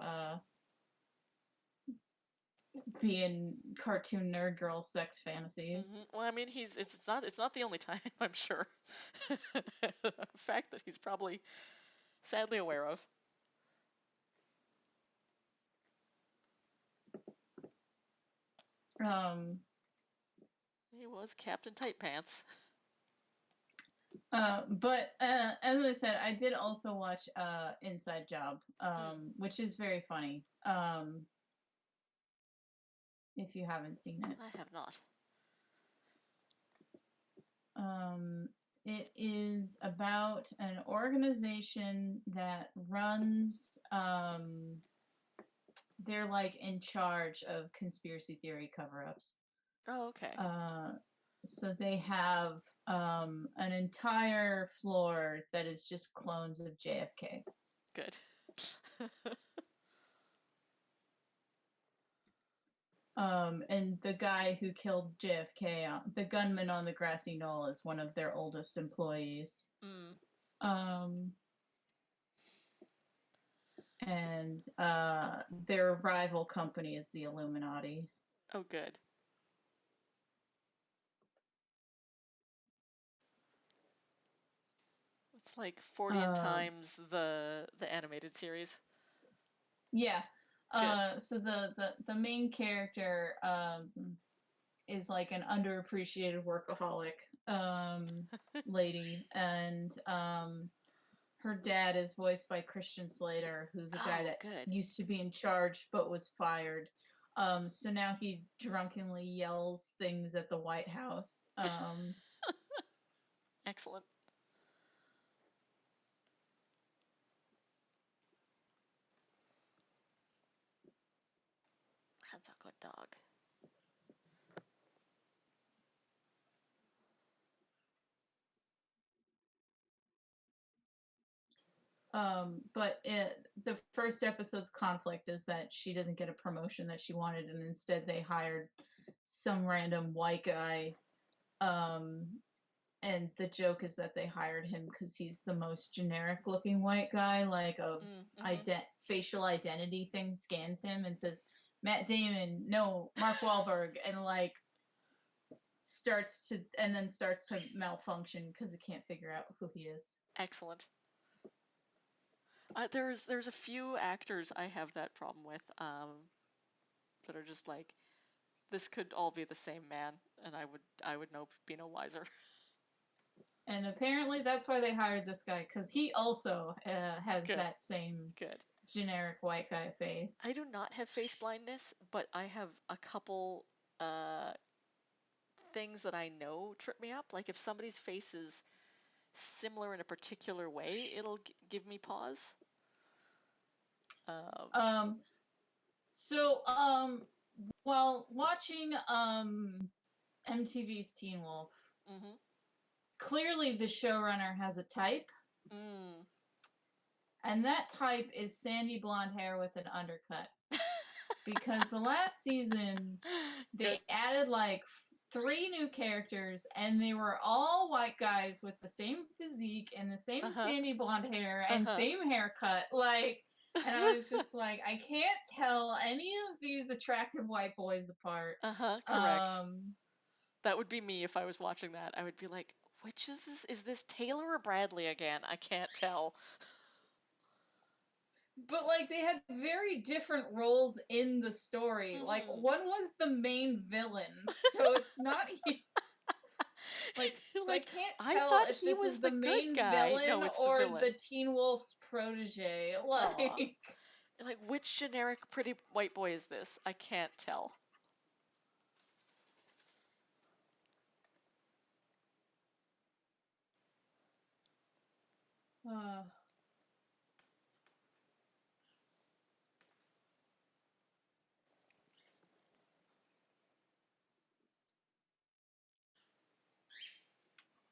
be in cartoon nerd girl sex fantasies. Well, I mean, it's not the only time, I'm sure. A fact that he's probably sadly aware of. He was Captain Tight Pants. But as I said, I did also watch Inside Job, which is very funny. If you haven't seen it, I have not. It is about an organization that runs. They're like in charge of conspiracy theory cover-ups. Oh, okay. So they have an entire floor that is just clones of JFK. Good. And the guy who killed JFK, the gunman on the grassy knoll, is one of their oldest employees. And their rival company is the Illuminati. Oh, good. It's like 40 times the animated series. Yeah. So the main character is like an underappreciated workaholic lady, and her dad is voiced by Christian Slater, who's a guy that used to be in charge but was fired. So now he drunkenly yells things at the White House. Excellent. That's a good dog. But the first episode's conflict is that she doesn't get a promotion that she wanted, and instead they hired some random white guy. And the joke is that they hired him because he's the most generic looking white guy. Like a facial identity thing scans him and says, Matt Damon, no, Mark Wahlberg, and like starts to malfunction because it can't figure out who he is. Excellent. There's a few actors I have that problem with, that are just like, this could all be the same man, and I would be no wiser. And apparently that's why they hired this guy, because he also has that same generic white guy face. I do not have face blindness, but I have a couple things that I know trip me up. Like if somebody's face is similar in a particular way, it'll give me pause. While watching MTV's Teen Wolf, clearly the showrunner has a type. And that type is sandy blonde hair with an undercut. Because the last season, they added like 3 new characters, and they were all white guys with the same physique and the same sandy blonde hair and same haircut. Like, and I was just like, I can't tell any of these attractive white boys apart. Correct. That would be me if I was watching that. I would be like, which is this? Is this Taylor or Bradley again? I can't tell. But like they had very different roles in the story. Like one was the main villain, so it's not like so I can't tell if this is the main villain or the Teen Wolf's protege. Like which generic pretty white boy is this? I can't tell.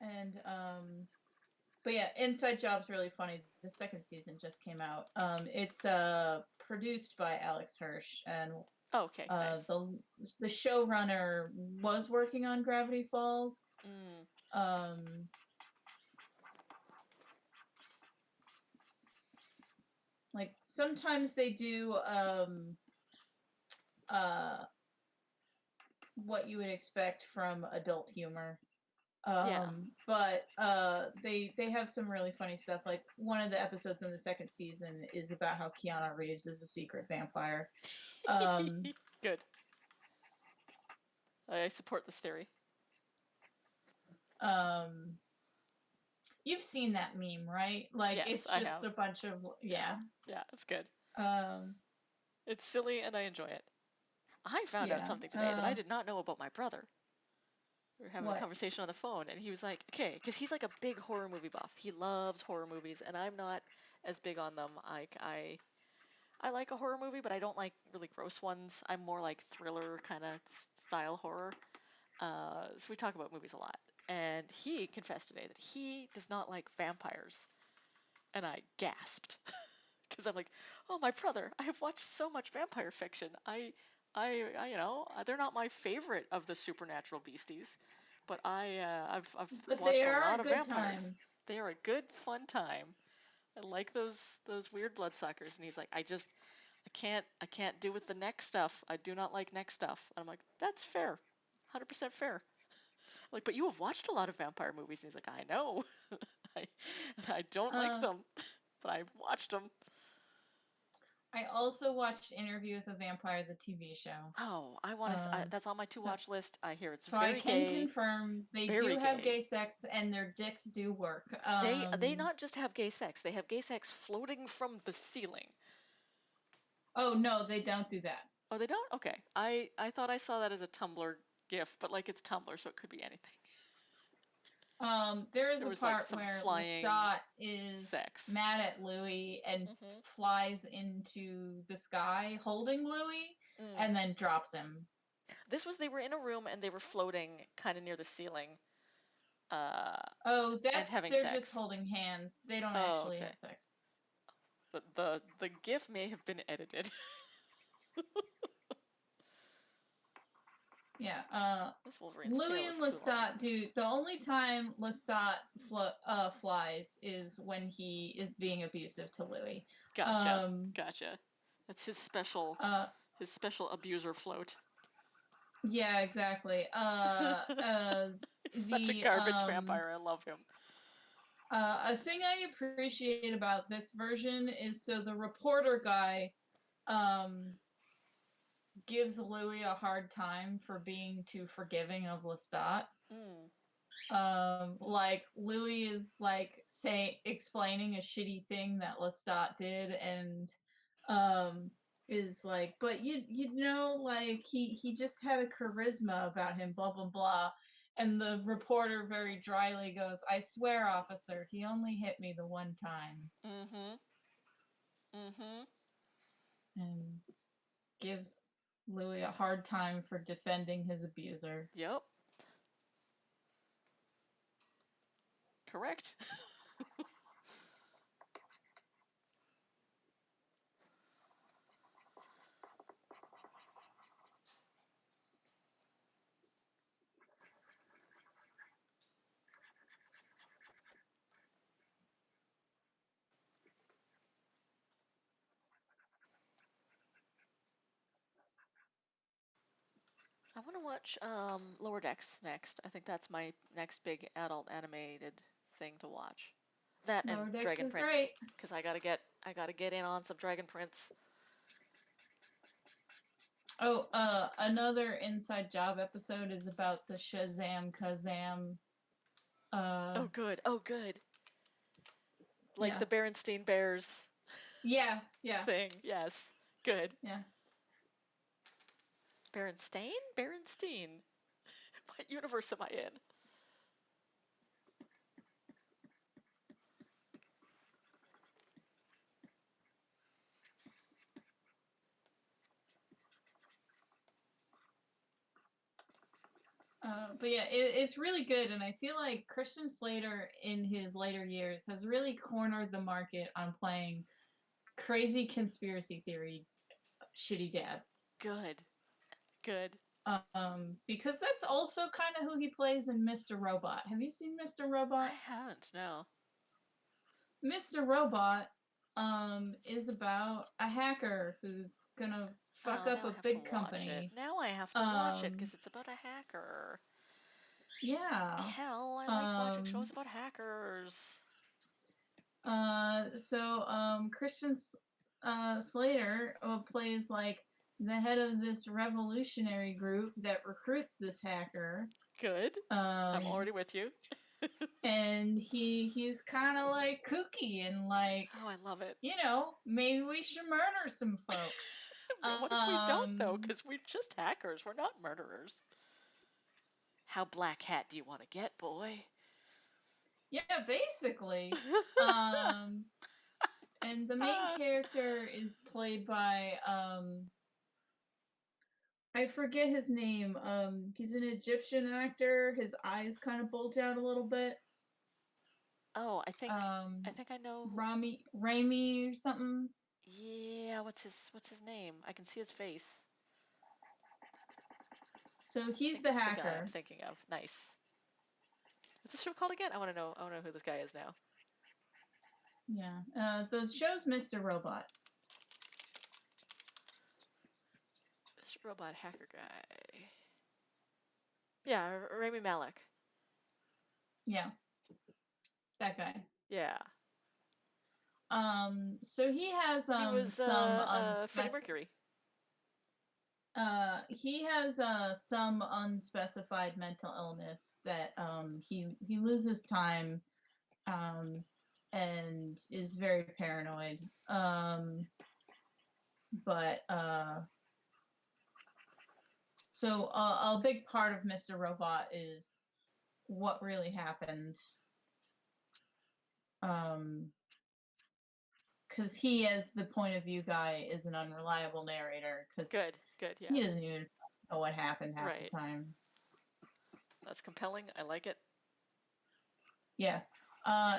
And but yeah, Inside Job's really funny. The second season just came out. It's produced by Alex Hirsch, and nice. The showrunner was working on Gravity Falls. Like sometimes they do what you would expect from adult humor. But they have some really funny stuff. Like one of the episodes in the second season is about how Keanu Reeves is a secret vampire. Good. I support this theory. You've seen that meme, right? Like Yes, it's I just have. a bunch of yeah. Yeah, it's good. Um, It's silly and I enjoy it. I found out yeah. something today that I did not know about my brother. We were having a What? conversation on the phone, and he was like, okay, because he's like a big horror movie buff. He loves horror movies, and I'm not as big on them. I like a horror movie, but I don't like really gross ones. I'm more like thriller kind of style horror. So we talk about movies a lot. And he confessed today that he does not like vampires. And I gasped. Because I'm like, oh, my brother, I have watched so much vampire fiction. They're not my favorite of the supernatural beasties, but I've But they watched a are a lot of good vampires. time. They are a good, fun time. I like those weird bloodsuckers. And he's like, I can't do with the neck stuff. I do not like neck stuff. And I'm like, that's fair, 100% fair. Like, but you have watched a lot of vampire movies. And he's like, I know, I I don't like Uh, them, but I've watched them. I also watched Interview with a Vampire, the TV show. Oh, I want to. Um, That's on my to so watch list. I hear it's so I very can gay, confirm they very do have gay. gay sex and their dicks do work. They not just have gay sex. They have gay sex floating from the ceiling. Oh no, they don't do that. Oh, they don't? Okay. I thought I saw that as a Tumblr gif, but like it's Tumblr, so it could be anything. There is There a was like part some where flying Lestat is sex. mad at Louis and Mm-hmm. flies into the sky holding Louis Mm. and then drops him. They were in a room and they were floating kind of near the ceiling, uh, Oh, and that's having they're just sex. holding hands. They don't Oh, actually okay. have sex. The gif may have been edited. Yeah. This Wolverine's Louis tail and is too long. Lestat do the only time Lestat flies is when he is being abusive to Louis. Gotcha. Um, Gotcha. That's uh, his special abuser float. yeah, exactly. He's such a garbage vampire. I love him. A thing I appreciate about this version is so the reporter guy um, gives Louis a hard time for being too forgiving of Lestat. Mm. Like Louis is like explaining a shitty thing that Lestat did and um is like, but you know, like he just had a charisma about him, blah blah blah. And the reporter very dryly goes, I swear, officer, he only hit me the one time. Mm-hmm. Mm-hmm. And gives Louis a hard time for defending his abuser. Yep. Correct. I want to watch Lower Decks next. I think that's my next big adult animated thing to watch. That and Lower Decks Dragon was Prince, great. because I gotta get in on some Dragon Prince. Oh, another Inside Job episode is about the Shazam Kazam. Oh good, oh good. Like Yeah, the Berenstein Bears yeah, yeah, thing. Yes, good. yeah. Berenstain? Berenstein. What universe am I in? But yeah, it's really good, and I feel like Christian Slater in his later years has really cornered the market on playing crazy conspiracy theory shitty dads. Good, good. Because that's also kind of who he plays in Mr. Robot. Have you seen Mr. I Robot? haven't, no. Mr. Robot is about a hacker who's gonna fuck Oh, up now I a have to big watch it. company. Now I have to watch it Um, because it's about a hacker. yeah. Hell, I like watching shows Um, about hackers. Christian Slater plays like the head of this revolutionary group that recruits this hacker. Good. I'm already with you. And he's kind of like kooky and like, Oh, I love it. maybe we should murder some folks. What if we don't, though? Because we're just hackers. We're not murderers. How black hat do you want to get, boy? Yeah, basically. And the main character is played by I forget his name. He's an Egyptian actor. His eyes kind of bulge out a little bit. Oh, I think I know. Rami or something. Yeah, what's his name? I can see his face. So he's I think the it's the guy I'm hacker. thinking of. Nice. What's the show called again? I want to know who this guy is now. Yeah. The show's Mr. Robot. This robot hacker guy. Yeah, Rami Malek. Yeah. That guy. Yeah. So he has He was some Freddie Mercury. he has some unspecified mental illness that he loses time and is very paranoid. But so a big part of Mr. Robot is what really happened. Because he, as the point of view guy, is an unreliable narrator. Because Good, yeah. He doesn't even know what happened half the time. That's compelling. I like it. Yeah.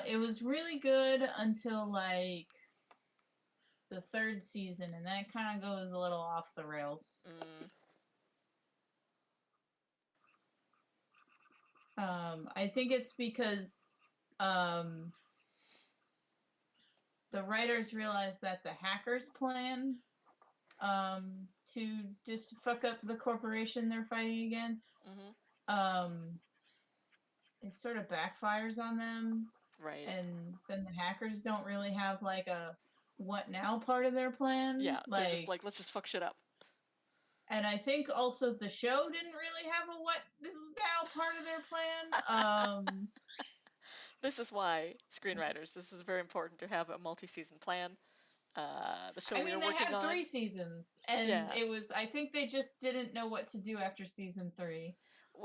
It was really good until like the third season, and then it kind of goes a little off the rails. I think it's because the writers realized that the hackers' plan to just fuck up the corporation they're fighting against it sort of backfires on them. Right. And then the hackers don't really have like a what now part of their plan. Yeah, they're just like, let's just fuck shit up. And I think also the show didn't really have a what now part of their plan. This is why, screenwriters, this is very important to have a multi-season plan. The show we were working on. They had 3 seasons, and it was. I think they just didn't know what to do after season 3.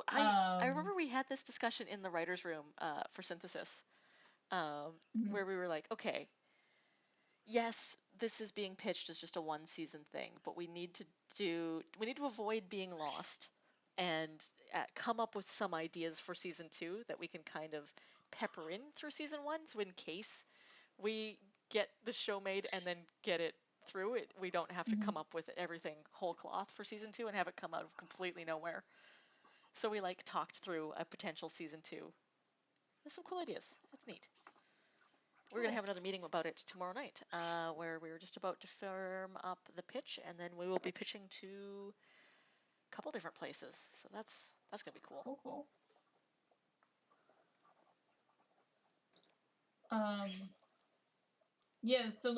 I remember we had this discussion in the writers' room for Synthesis, where we were like, okay, yes, this is being pitched as just a 1-season thing, but we need to avoid being lost and come up with some ideas for season 2 that we can kind of pepper in through season 1, so in case we get the show made and then get it through it, we don't have to come up with everything whole cloth for season 2 and have it come out of completely nowhere. So we like talked through a potential season 2. There's some cool ideas. It's neat. We're going to have another meeting about it tomorrow night, where we were just about to firm up the pitch, and then we will be pitching to a couple different places. So that's going to be cool. Cool. Yeah, so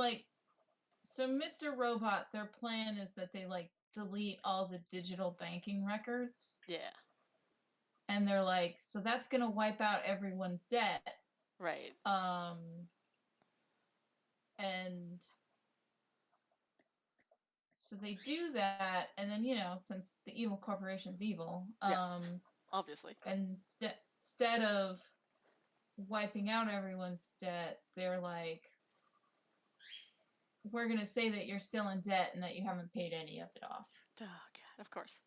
Mr. Robot, their plan is that they like delete all the digital banking records. Yeah. And they're like, so that's going to wipe out everyone's debt. Right. And so they do that, and then, since the evil corporation's evil, obviously. And instead of wiping out everyone's debt, they're like, we're going to say that you're still in debt and that you haven't paid any of it off. Oh, God, of course.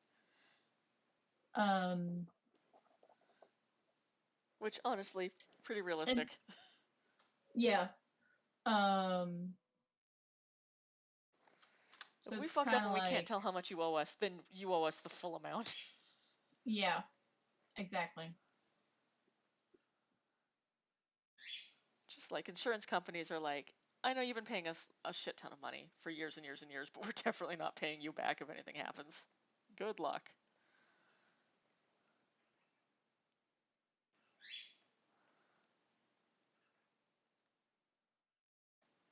Which, honestly, pretty realistic. Yeah. So if we fucked up and we can't tell how much you owe us, then you owe us the full amount. Yeah, exactly. Just like insurance companies are like, I know you've been paying us a shit ton of money for years and years and years, but we're definitely not paying you back if anything happens. Good luck.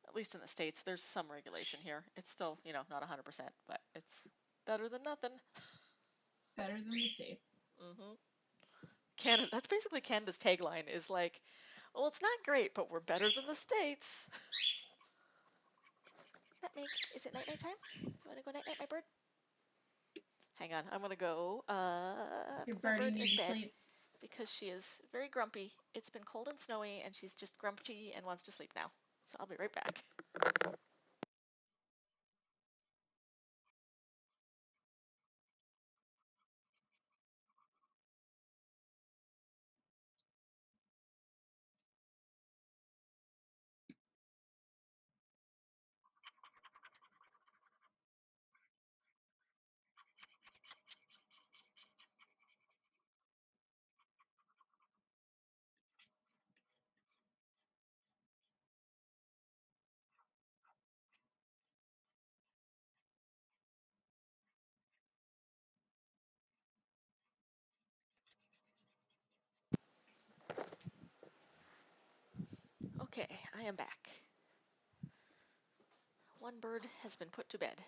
At least in the States, there's some regulation here. It's still, not 100%, but it's Better than nothing. Better than the States. Mm-hmm. Canada. That's basically Canada's tagline. Is like, well, it's not great, but we're better than the States. Nutmeg, is it night time? You want to go night my bird? Hang on, I'm gonna go. Your Put my birdie bird in needs to bed sleep. because she is very grumpy. It's been cold and snowy, and she's just grumpy and wants to sleep now. So I'll be right back. Okay, I am back. One bird has been put to bed.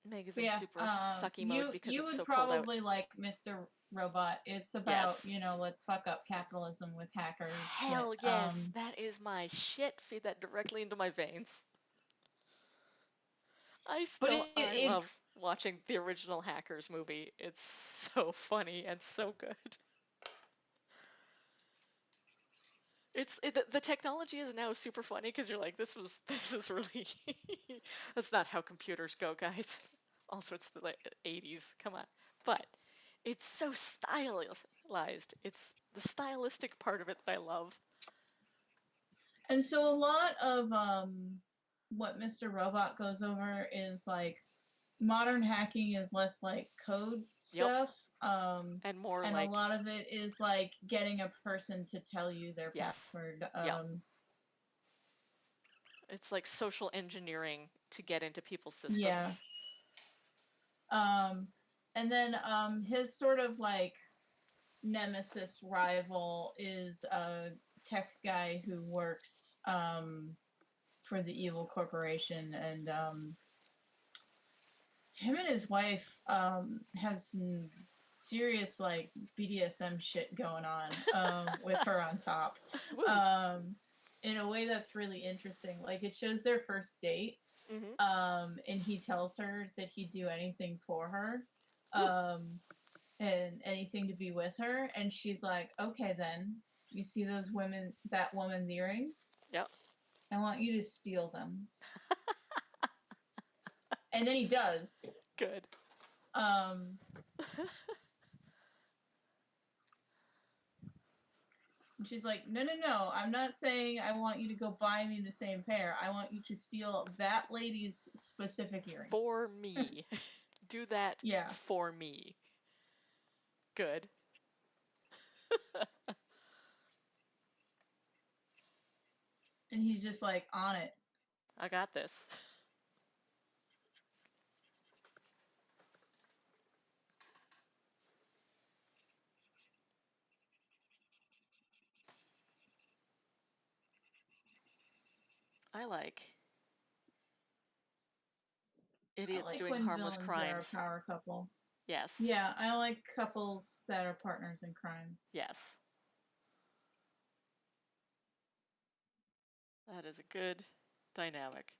Meg is in super sucky mode because you it's would so cold out. probably like Mr. Robot. It's about, Yes. let's fuck up capitalism with hackers. Hell shit. yes, that is my shit. Feed that directly into my veins. I love watching the original Hackers movie. It's so funny and so good. The technology is now super funny because you're like, this is really that's not how computers go, guys. Also, it's the 80s. Come on, but it's so stylized. It's the stylistic part of it that I love. And so a lot of what Mr. Robot goes over is like modern hacking is less like code stuff. And more and like a lot of it is like getting a person to tell you their yes. password. It's like social engineering to get into people's systems. Yeah. And then his sort of like nemesis rival is a tech guy who works for the evil corporation, and him and his wife have some serious like BDSM shit going on with her on top in a way that's really interesting. Like it shows their first date, and he tells her that he'd do anything for her and anything to be with her, and she's like, okay, then you see that woman's earrings? Yep. I want you to steal them. And then he does. Good. And she's like, no, I'm not saying I want you to go buy me the same pair. I want you to steal that lady's specific earrings. For me. Do that for me. Good. And he's just like, on it. I got this. I like idiots doing harmless crimes. Are a power couple. Yes. Yeah, I like couples that are partners in crime. Yes. That is a good dynamic.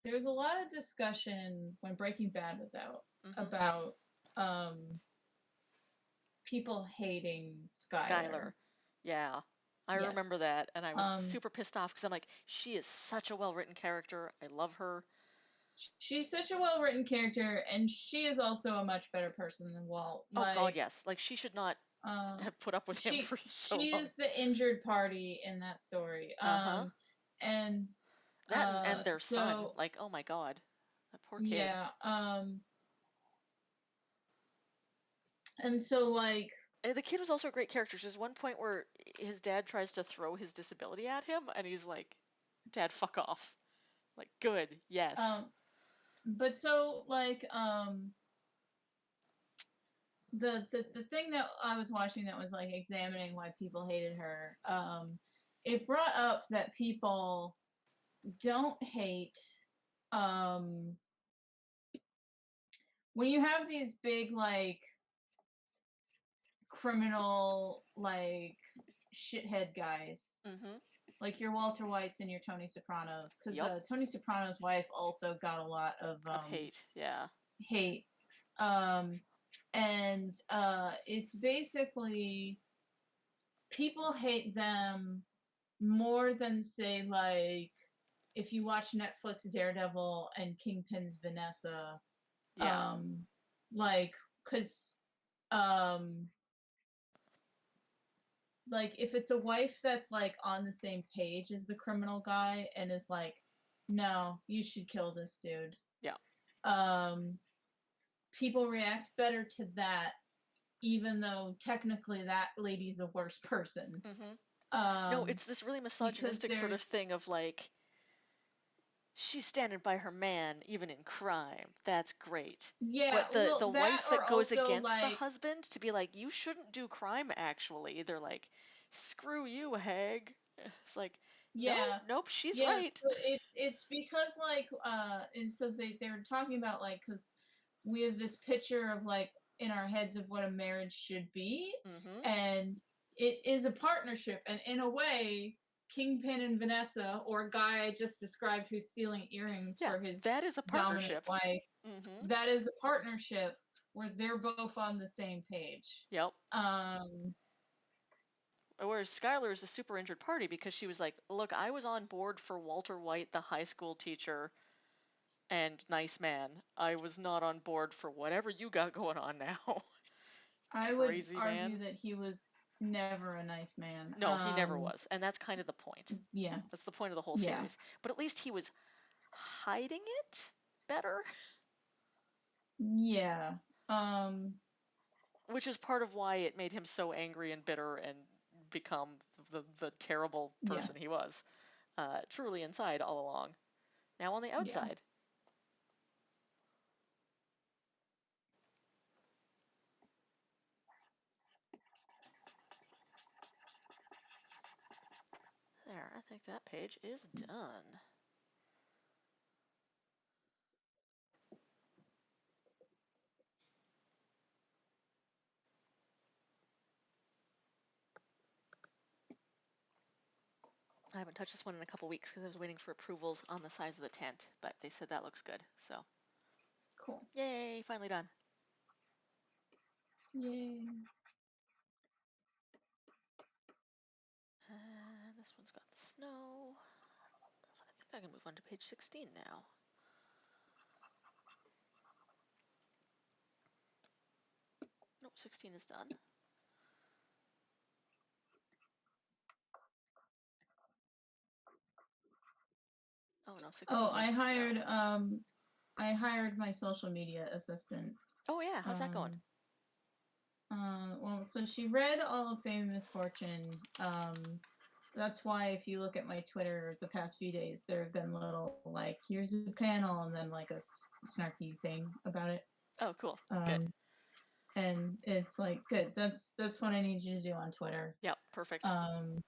There's a lot of discussion when Breaking Bad was out about people hating Skyler. Yeah. I remember that, and I was super pissed off because I'm like, she is such a well-written character. I love her. She's such a well-written character, and she is also a much better person than Walt. Oh God, yes. Like she should not have put up with him for so long. She is the injured party in that story. And that and their son. Like, oh my God, that poor kid. Yeah. And so like the kid was also a great character. There's one point where his dad tries to throw his disability at him, and he's like, "Dad, fuck off." Like, good, yes. But so like the thing that I was watching that was like examining why people hated her, it brought up that people don't hate um when you have these big like criminal like shithead guys Mm-hmm. like your Walter Whites and your Tony Sopranos, because Yep. Tony Soprano's wife also got a lot of Of hate. Yeah. hate, and it's basically people hate them more than say like if you watch Netflix Daredevil and Kingpin's Vanessa, Yeah. like because um like if it's a wife that's like on the same page as the criminal guy and is like, no, you should kill this dude. Yeah. Um, people react better to that, even though technically that lady's a worse person. Mm-hmm. No, Um, it's this really because misogynistic sort of there's thing of like, she's standing by her man even in crime. That's great. yeah, But the well that wife or that goes also against the like husband to be like, you shouldn't do crime actually. They're like, screw you, hag. It's like, no, yeah. nope, she's Yeah, right. so it's because like and so they were talking about like because we have this picture of like in our heads of what a marriage should be, Mm-hmm. and it is a partnership, and in a way, Kingpin and Vanessa, or guy I just described who's stealing earrings Yeah, for his that is a dominant partnership. wife, Mm-hmm. that is a partnership where they're both on the same page. Yep. Um, Whereas Skylar is a super injured party because she was like, look, I was on board for Walter White, the high school teacher and nice man. I was not on board for whatever you got going on now. I would Crazy argue man. that he was never a nice man. No, he never was. And that's kind of the point. Yeah, That's the point of the whole yeah, series. But at least he was hiding it better, yeah. Um, which is part of why it made him so angry and bitter and become the terrible yeah, person he was, truly inside all along. Now on the yeah. outside. There, I think that page is done. I haven't touched this one in a couple weeks because I was waiting for approvals on the size of the tent, but they said that looks good. So, Cool. yay, finally done. Yay. And this one's got the snow. So I think I can move on to page 16 now. Nope, 16 is done. Oh no, 16 Oh, needs snow. I hired my social media assistant. Oh yeah, how's that going? Well, so she read all of Fame and Misfortune. That's why if you look at my Twitter the past few days, there have been little like, here's a panel, and then like a snarky thing about it. Oh, cool. Good. And it's like, good. That's what I need you to do on Twitter. Yep, perfect. And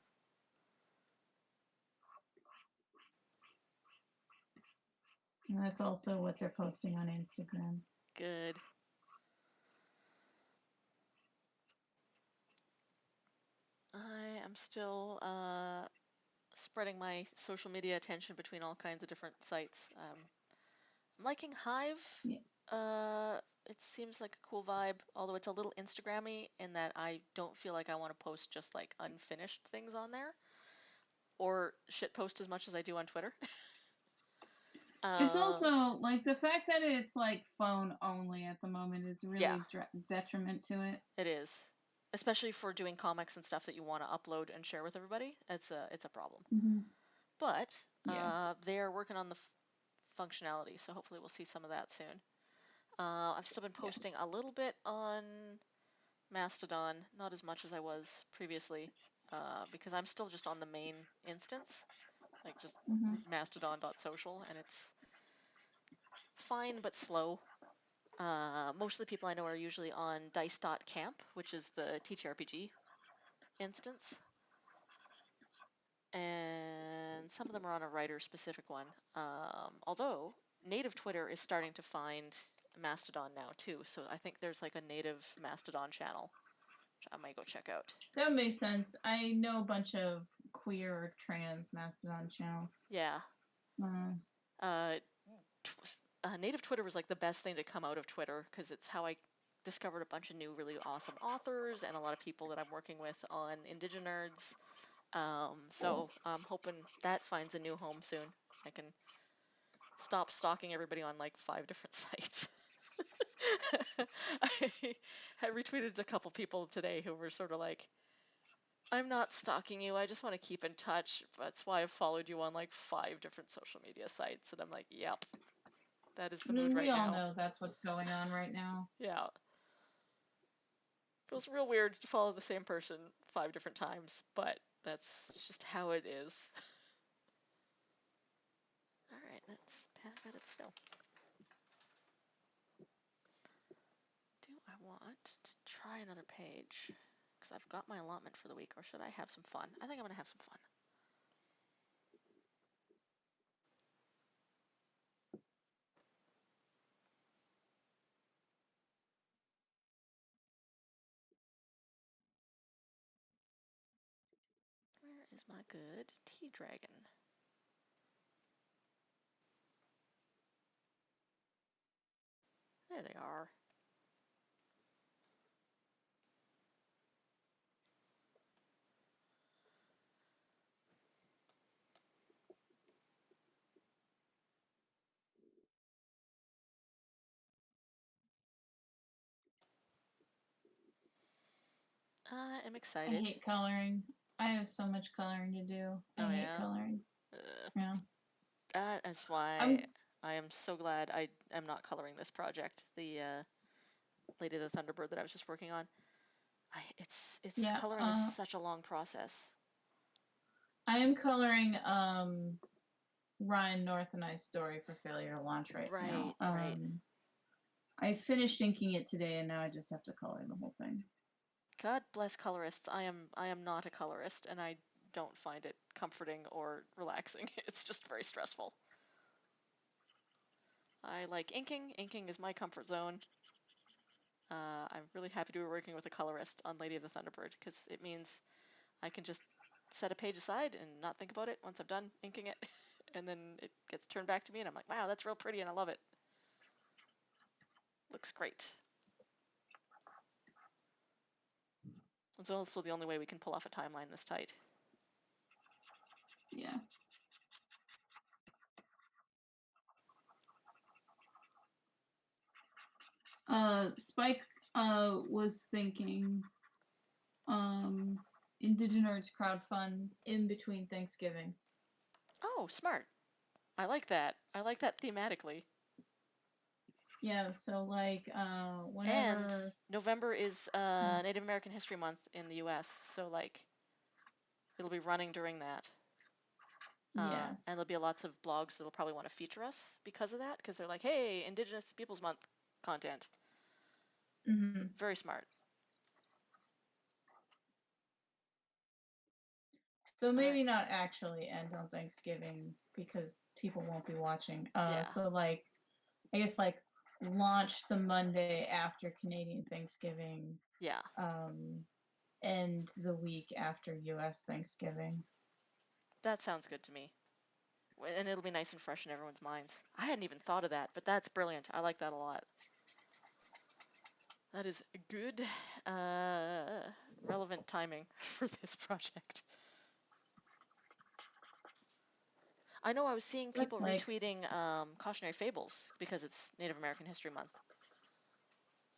that's also what they're posting on Instagram. Good. I am still spreading my social media attention between all kinds of different sites. I'm liking Hive. Yeah. It seems like a cool vibe, although it's a little Instagrammy in that I don't feel like I want to post just like unfinished things on there or shit post as much as I do on Twitter. It's also like the fact that it's like phone only at the moment is really Yeah. detriment to it. It is, especially for doing comics and stuff that you want to upload and share with everybody. It's a problem. Mm-hmm. But Yeah. they are working on the functionality, so hopefully we'll see some of that soon. I've still been posting a little bit on Mastodon, not as much as I was previously, because I'm still just on the main instance, like just mastodon.social, and it's fine but slow. Most of the people I know are usually on dice.camp, which is the TTRPG instance. And some of them are on a writer-specific one. Although native Twitter is starting to find Mastodon now too, so I think there's like a native Mastodon channel, which I might go check out. That makes sense. I know a bunch of queer or trans Mastodon channels. Yeah. Native Twitter was like the best thing to come out of Twitter because it's how I discovered a bunch of new really awesome authors and a lot of people that I'm working with on Indigenerds. So I'm hoping that finds a new home soon. I can stop stalking everybody on like 5 different sites. I retweeted a couple people today who were sort of like, I'm not stalking you, I just want to keep in touch. That's why I've followed you on like 5 different social media sites. And I'm like, yep, that is the mood right now. We all know that's what's going on right now. Yeah. Feels real weird to follow the same person 5 different times, but that's just how it is. Alright, let's let it snow. Do I want to try another page? Because I've got my allotment for the week, or should I have some fun? I think I'm going to have some fun. Where is my good tea dragon? There they are. I am I excited. hate coloring. I have so much coloring to do. I hate coloring. Yeah. That is why I am so glad I am not coloring this project, the Lady of the Thunderbird that I was just working on. It's coloring is such a long process. I am coloring Ryan North and I's story for Failure to Launch right now. Right. I finished inking it today, and now I just have to color the whole thing. God bless colorists. I am not a colorist, and I don't find it comforting or relaxing. It's just very stressful. I like inking. Inking is my comfort zone. I'm really happy to be working with a colorist on Lady of the Thunderbird because it means I can just set a page aside and not think about it once I'm done inking it, and then it gets turned back to me, and I'm like, wow, that's real pretty, and I love it. Looks great. It's also the only way we can pull off a timeline this tight. Yeah. Spike was thinking Indigenerds crowdfund in between Thanksgivings. Oh, smart. I like that. I like that thematically. Yeah, so like whenever. And November is Native American History Month in the U.S., so like it'll be running during that. Yeah. And there'll be lots of blogs that'll probably want to feature us because of that, because they're like, hey, Indigenous Peoples Month content. Mm-hmm. Very smart. So maybe not actually end on Thanksgiving because people won't be watching. So like, I guess like launch the Monday after Canadian Thanksgiving. Yeah. And the week after U.S. Thanksgiving. That sounds good to me. And it'll be nice and fresh in everyone's minds. I hadn't even thought of that, but that's brilliant. I like that a lot. That is good, relevant timing for this project. I know I was seeing people retweeting Cautionary Fables because it's Native American History Month.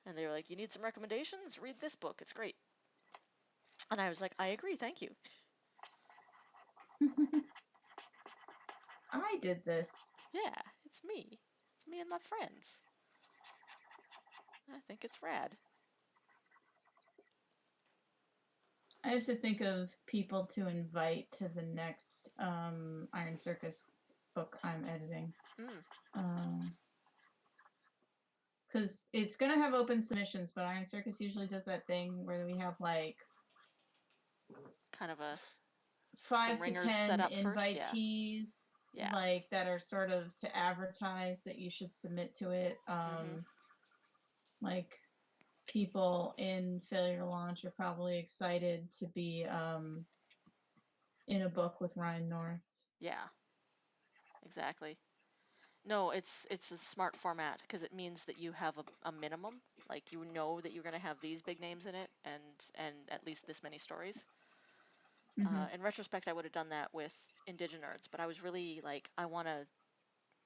And they were like, you need some recommendations? Read this book. It's great. And I was like, I agree. Thank you. I did this. Yeah, it's me. It's me and my friends. I think it's rad. I have to think of people to invite to the next Iron Circus book I'm editing. because it's gonna have open submissions, but Iron Circus usually does that thing where we have like Kind of a 5 some to ringers 10 set up first. Yeah. invitees, Yeah. like that are sort of to advertise that you should submit to it. Like people in Failure to Launch are probably excited to be in a book with Ryan North. Yeah. Exactly. No, it's a smart format because it means that you have a minimum. Like you know that you're going to have these big names in it and at least this many stories. In retrospect, I would have done that with Indigenerds, but I was really like,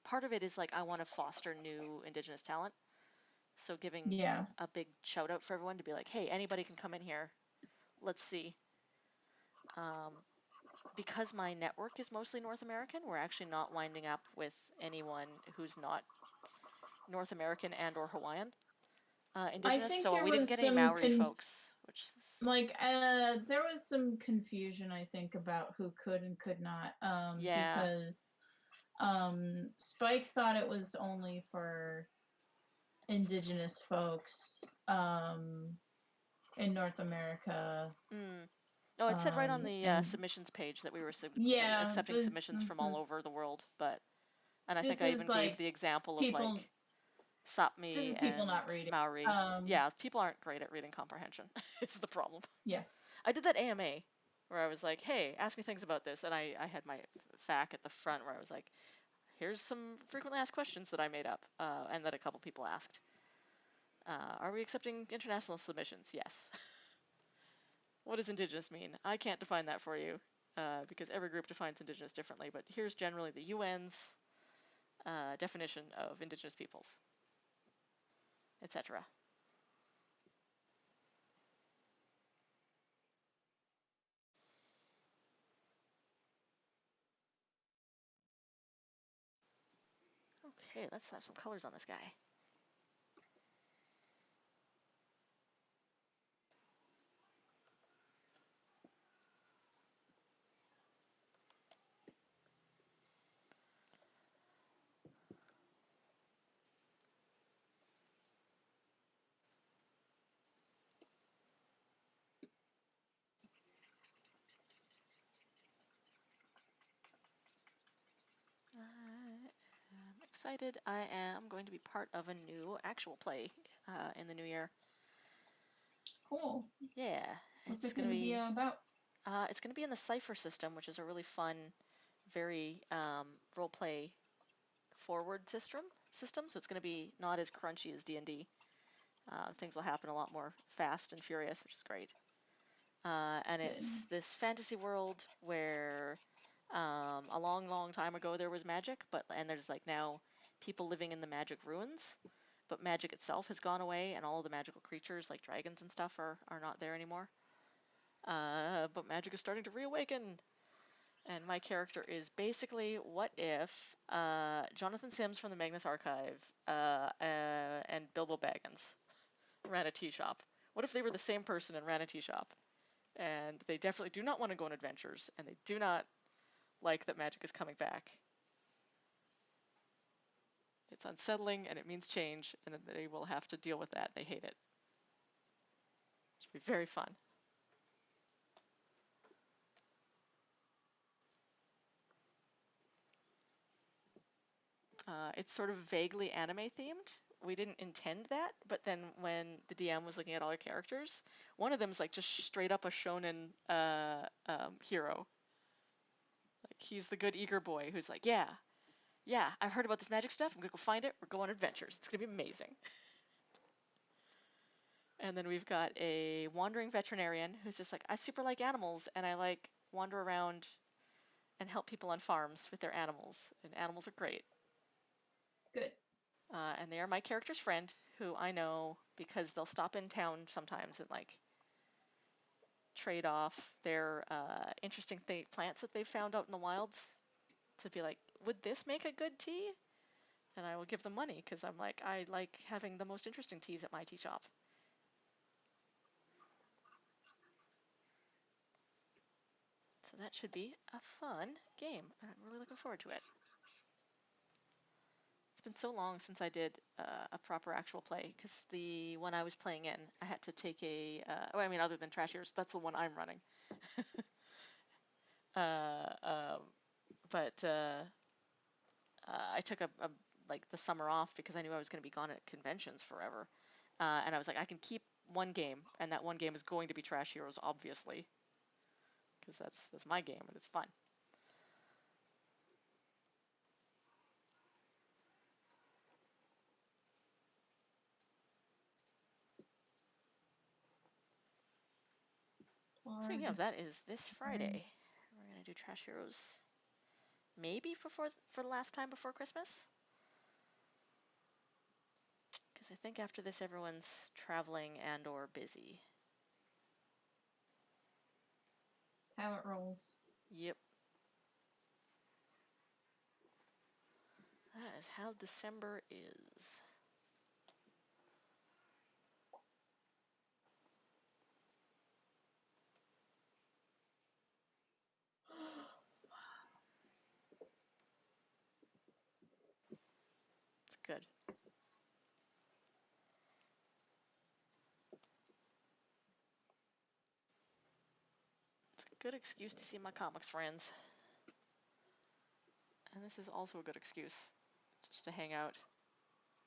part of it is like I want to foster new Indigenous talent. So giving a big shout out for everyone to be like, hey, anybody can come in here. Let's see. Because my network is mostly North American, we're actually not winding up with anyone who's not North American and or Hawaiian Indigenous. So we didn't get any Maori folks, which is... like there was some confusion, I think, about who could and could not. Because Spike thought it was only for Indigenous folks in North America. No, it said right on the submissions page that we were accepting submissions from all over the world. And I think I even gave the example of like Sapmi and Maori. Yeah, people aren't great at reading comprehension. It's the problem. Yeah. I did that AMA where I was like, hey, ask me things about this. And I had my FAQ at the front where I was like, here's some frequently asked questions that I made up and that a couple people asked. Are we accepting international submissions? Yes. What does Indigenous mean? I can't define that for you because every group defines Indigenous differently, but here's generally the UN's definition of Indigenous peoples, etc. Okay, let's have some colors on this guy. I'm excited. I am going to be part of a new actual play in the new year. Cool. Yeah. What's it going to be about? It's going to be in the Cypher system, which is a really fun, very role-play forward system. So it's going to be not as crunchy as D&D. Things will happen a lot more fast and furious, which is great. And it's this fantasy world where a long, long time ago there was magic, and there's like now people living in the magic ruins, but magic itself has gone away, and all of the magical creatures like dragons and stuff are not there anymore. But magic is starting to reawaken, and my character is basically, what if Jonathan Sims from the Magnus Archive and Bilbo Baggins ran a tea shop? What if they were the same person and ran a tea shop? And they definitely do not want to go on adventures, and they do not like that magic is coming back. It's unsettling, and it means change, and they will have to deal with that. They hate it. It should be very fun. It's sort of vaguely anime themed. We didn't intend that, but then when the DM was looking at all our characters, one of them is like just straight up a shonen hero. Like he's the good eager boy who's like, yeah, I've heard about this magic stuff. I'm gonna go find it. We're going on adventures. It's gonna be amazing. And then we've got a wandering veterinarian who's just like, I super like animals, and I like wander around and help people on farms with their animals, and animals are great. Good. And they are my character's friend, who I know because they'll stop in town sometimes and like trade off their interesting plants that they've found out in the wilds to be like, would this make a good tea? And I will give them money because I'm like, I like having the most interesting teas at my tea shop. So that should be a fun game. I'm really looking forward to it. It's been so long since I did a proper actual play, because the one I was playing in, I had to take a. Well, I mean, other than Trash Heroes, that's the one I'm running. But I took like the summer off because I knew I was going to be gone at conventions forever, and I was like, I can keep one game, and that one game is going to be Trash Heroes, obviously, because that's my game and it's fun. Speaking of, that is this Friday. We're gonna do Trash Heroes, maybe for the last time before Christmas. Because I think after this everyone's traveling and or busy. That's how it rolls. Yep. That is how December is. It's good. It's a good excuse to see my comics friends. And this is also a good excuse just to hang out.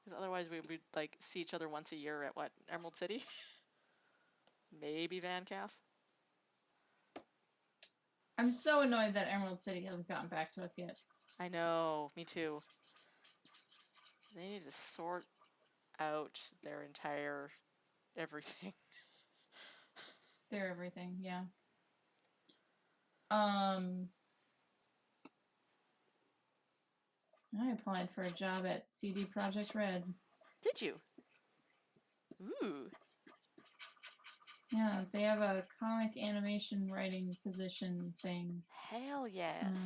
Because otherwise we would like see each other once a year at what, Emerald City? Maybe Van Calf. I'm so annoyed that Emerald City hasn't gotten back to us yet. I know, me too. They need to sort out their entire everything. They're everything, yeah. I applied for a job at CD Projekt Red. Did you? Ooh. Yeah, they have a comic animation writing position thing. Hell yes.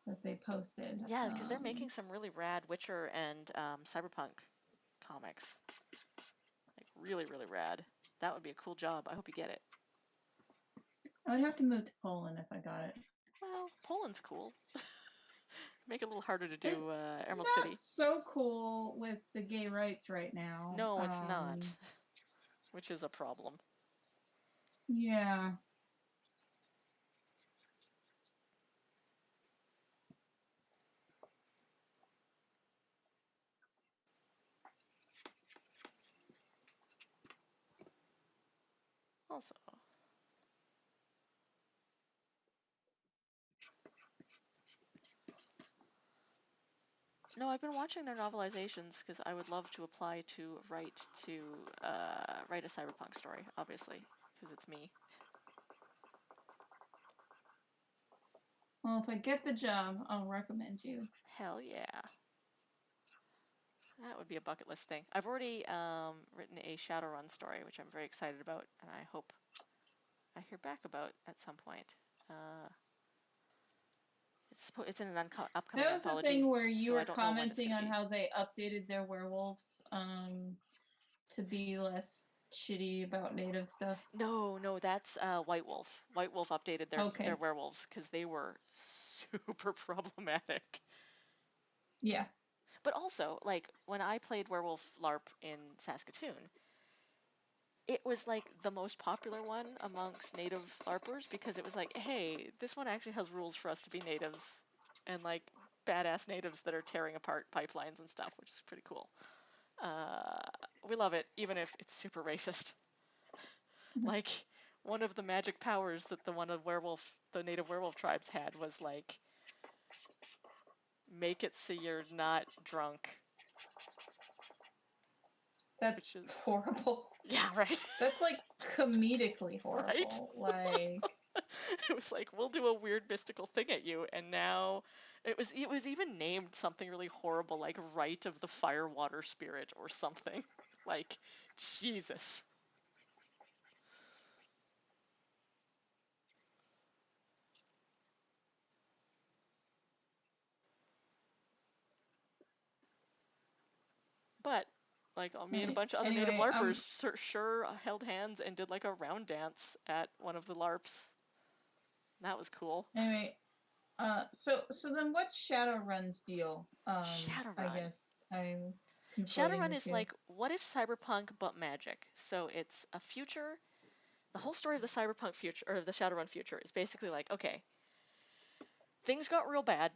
That they posted. Yeah, because they're making some really rad Witcher and Cyberpunk comics. Like really, really rad. That would be a cool job. I hope you get it. I would have to move to Poland if I got it. Well, Poland's cool. Make it a little harder to do Emerald Not City. so cool with the gay rights right now. No, it's not. Which is a problem. Yeah. Also. No, I've been watching their novelizations because I would love to apply to write a cyberpunk story, obviously, because it's me. Well, if I get the job, I'll recommend you. Hell yeah. That would be a bucket list thing. I've already written a Shadowrun story, which I'm very excited about, and I hope I hear back about at some point. It's in an upcoming anthology. That was the thing where you were so commenting on how they updated their werewolves to be less shitty about native stuff. No, that's White Wolf. White Wolf updated their werewolves because they were super problematic. Yeah. But also, like, when I played Werewolf LARP in Saskatoon, it was like the most popular one amongst native LARPers because it was like, hey, this one actually has rules for us to be natives and like badass natives that are tearing apart pipelines and stuff, which is pretty cool. We love it, even if it's super racist. Like, one of the magic powers that the native werewolf tribes had was like, make it so you're not drunk. That's horrible. Yeah, right. That's like comedically horrible. Right? Like it was like, we'll do a weird mystical thing at you, and now it was even named something really horrible, like Rite of the Firewater Spirit or something. Like, Jesus. But like me and a bunch of other native LARPers sure held hands and did like a round dance at one of the LARPs. That was cool. Anyway, So then what's Shadowrun's deal? I Shadowrun. guess I was conflating Shadowrun the is two. like, what if cyberpunk but magic? So it's a future. The whole story of the cyberpunk future, or the Shadowrun future, is basically like, okay, things got real bad.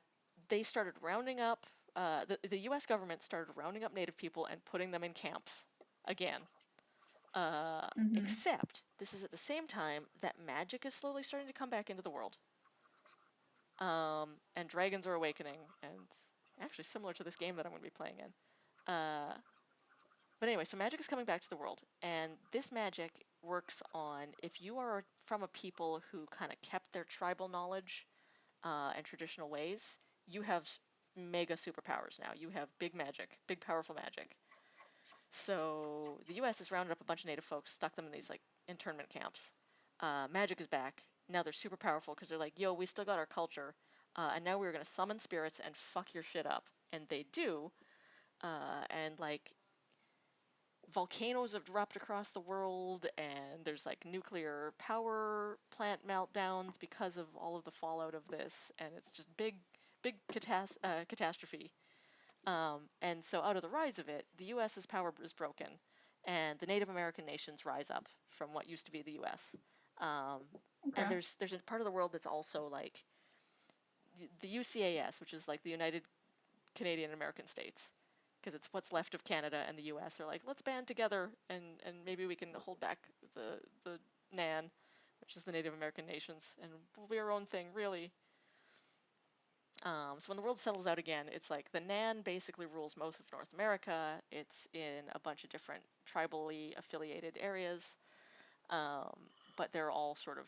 They started rounding up, the US government started rounding up native people and putting them in camps again. Mm-hmm. Except this is at the same time that magic is slowly starting to come back into the world. And dragons are awakening, and actually similar to this game that I'm going to be playing in. But anyway, so magic is coming back to the world, and this magic works on if you are from a people who kind of kept their tribal knowledge and traditional ways, you have mega superpowers now. You have big magic, big powerful magic. So the U.S. has rounded up a bunch of native folks, stuck them in these like internment camps. Magic is back. Now they're super powerful because they're like, yo, we still got our culture, and now we're gonna summon spirits and fuck your shit up, and they do. And like volcanoes have dropped across the world, and there's like nuclear power plant meltdowns because of all of the fallout of this, and it's just big catastrophe. And so out of the rise of it, the U.S.'s power is broken, and the Native American nations rise up from what used to be the U.S. Um, Okay. and there's a part of the world that's also like the UCAS, which is like the United Canadian American States, because it's what's left of Canada and the U.S. are like, let's band together and maybe we can hold back the NAN, which is the Native American nations, and we'll be our own thing, really. So when the world settles out again, it's like the NAN basically rules most of North America. It's in a bunch of different tribally affiliated areas, um, but they're all sort of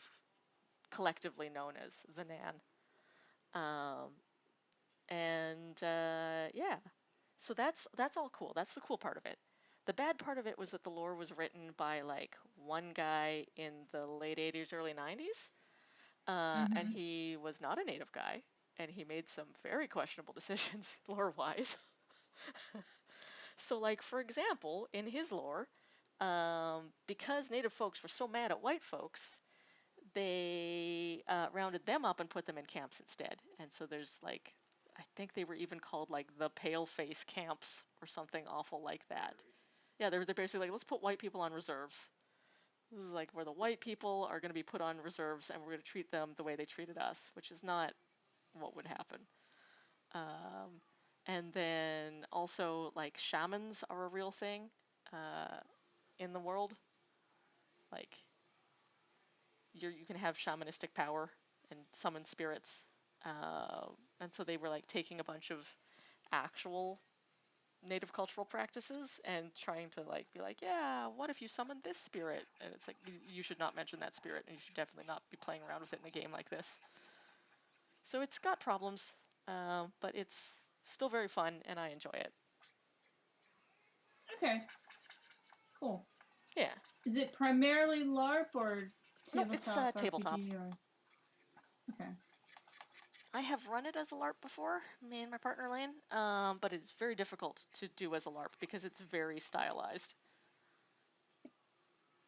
collectively known as the NAN. Um, and yeah, so that's all cool. That's the cool part of it. The bad part of it was that the lore was written by like one guy in the late 80s, early 90s, and Mm-hmm. he was not a native guy, and he made some very questionable decisions lore-wise. So, like for example, in his lore, because native folks were so mad at white folks, they rounded them up and put them in camps instead. And so there's like, I think they were even called like the pale face camps or something awful like that. Yeah, they're basically like, let's put white people on reserves. This is like where the white people are going to be put on reserves, and we're going to treat them the way they treated us, which is not what would happen. Um, and then also like shamans are a real thing uh, in the world. Like you can have shamanistic power and summon spirits. Uh, and so they were like taking a bunch of actual native cultural practices and trying to like be like, yeah, what if you summon this spirit? And it's like you should not mention that spirit, and you should definitely not be playing around with it in a game like this. So it's got problems, but it's still very fun, and I enjoy it. Okay. Cool. Yeah. Is it primarily LARP or No, it's tabletop tabletop. RPG or? Okay. I have run it as a LARP before, me and my partner Lane, but it's very difficult to do as a LARP because it's very stylized.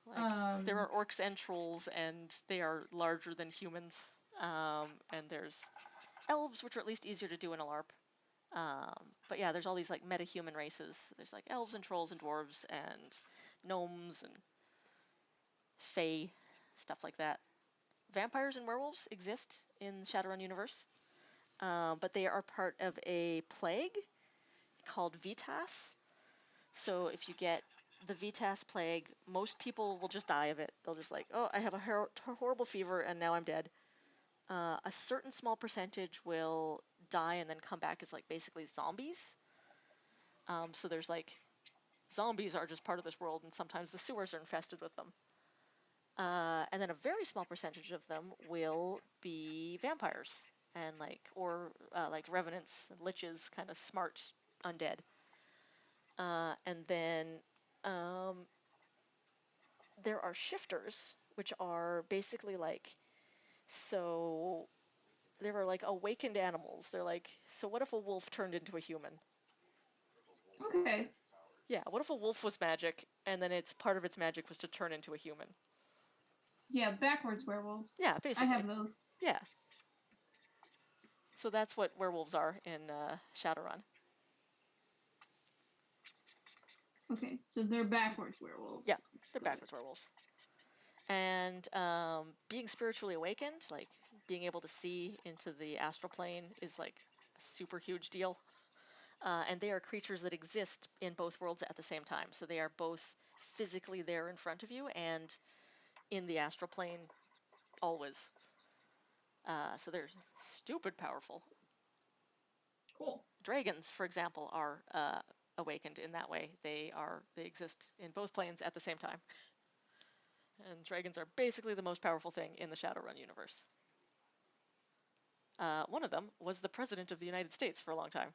Like, there Um. are orcs and trolls, and they are larger than humans. And there's elves, which are at least easier to do in a LARP. But yeah, there's all these like meta-human races. There's like elves and trolls and dwarves and gnomes and fae, stuff like that. Vampires and werewolves exist in the Shadowrun universe, but they are part of a plague called Vitas. So if you get the Vitas plague, most people will just die of it. They'll just like, oh, I have a horrible fever and now I'm dead. A certain small percentage will die and then come back as like basically zombies. So there's like zombies are just part of this world, and sometimes the sewers are infested with them. And then a very small percentage of them will be vampires and like or like revenants and liches, kind of smart undead. And then um, there are shifters, which are basically like so there are like awakened animals. They're like, so what if a wolf turned into a human? Okay. Yeah, what if a wolf was magic and then its part of its magic was to turn into a human? Yeah, backwards werewolves. Yeah, I basically. have those. Yeah. So that's what werewolves are in Shadowrun. Okay, so they're backwards werewolves. Yeah, they're Got it. backwards werewolves. And being spiritually awakened, like being able to see into the astral plane, is like a super huge deal. And they are creatures that exist in both worlds at the same time. So they are both physically there in front of you and in the astral plane always. So they're stupid powerful. Cool. Dragons, for example, are awakened in that way. They exist in both planes at the same time. And dragons are basically the most powerful thing in the Shadowrun universe. One of them was the president of the United States for a long time.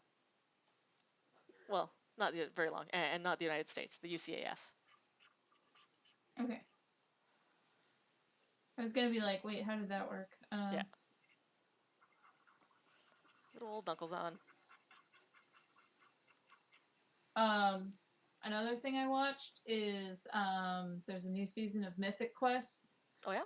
Well, not very long, and not the United States, the UCAS. Okay. I was gonna be like, wait, how did that work? Yeah. Little old knuckles on. Another thing I watched is there's a new season of Mythic Quest. Oh yeah.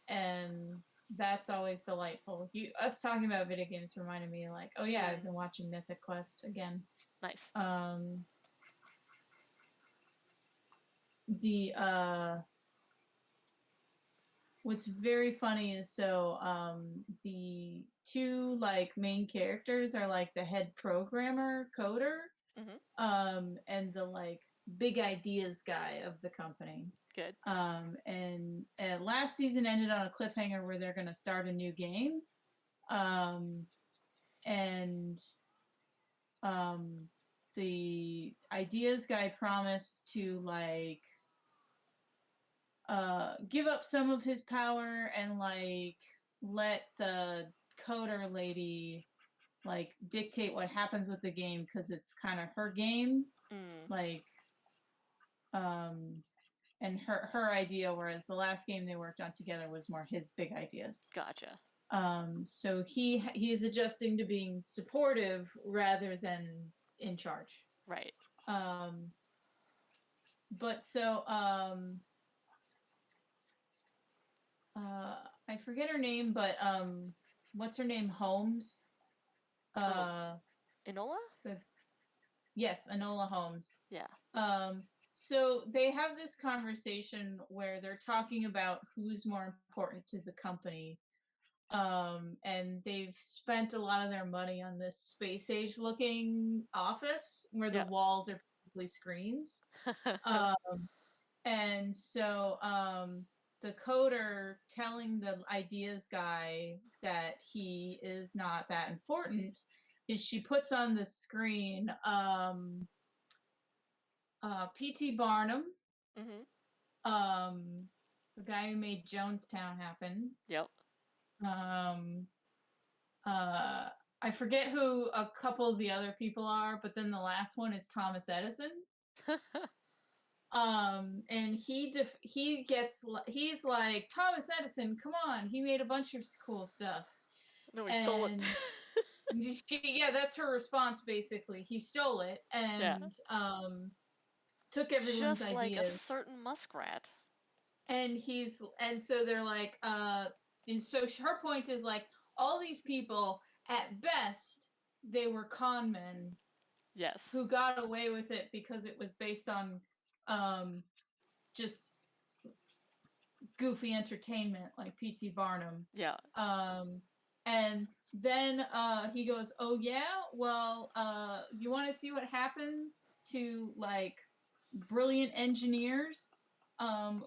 And that's always delightful. Us talking about video games reminded me, like, oh yeah, I've been watching Mythic Quest again. Nice. The what's very funny is the two like main characters are like the head programmer coder, and the like big ideas guy of the company. Good. And last season ended on a cliffhanger where they're going to start a new game. And the ideas guy promised to like give up some of his power and like let the coder lady like dictate what happens with the game because it's kind of her game. Like and her idea, whereas the last game they worked on together was more his big ideas. Gotcha. So he's adjusting to being supportive rather than in charge. Right. But so I forget her name, but what's her name? Holmes. Enola? Yes, Enola Holmes. Yeah. So they have this conversation where they're talking about who's more important to the company. And they've spent a lot of their money on this space age looking office where the walls are basically screens. And so the coder telling the ideas guy that he is not that important is she puts on the screen P.T. Barnum, the guy who made Jonestown happen. Yep. I forget who a couple of the other people are, but then the last one is Thomas Edison. And he's like, Thomas Edison, come on, he made a bunch of cool stuff. No, he stole it. Yeah, that's her response basically. He stole it and took everyone's just ideas. Like a certain muskrat. And so they're like, and so her point is like, all these people, at best, they were con men. Yes. Who got away with it because it was based on just goofy entertainment like P.T. Barnum. Yeah. And then he goes, oh yeah, well, you want to see what happens to like brilliant engineers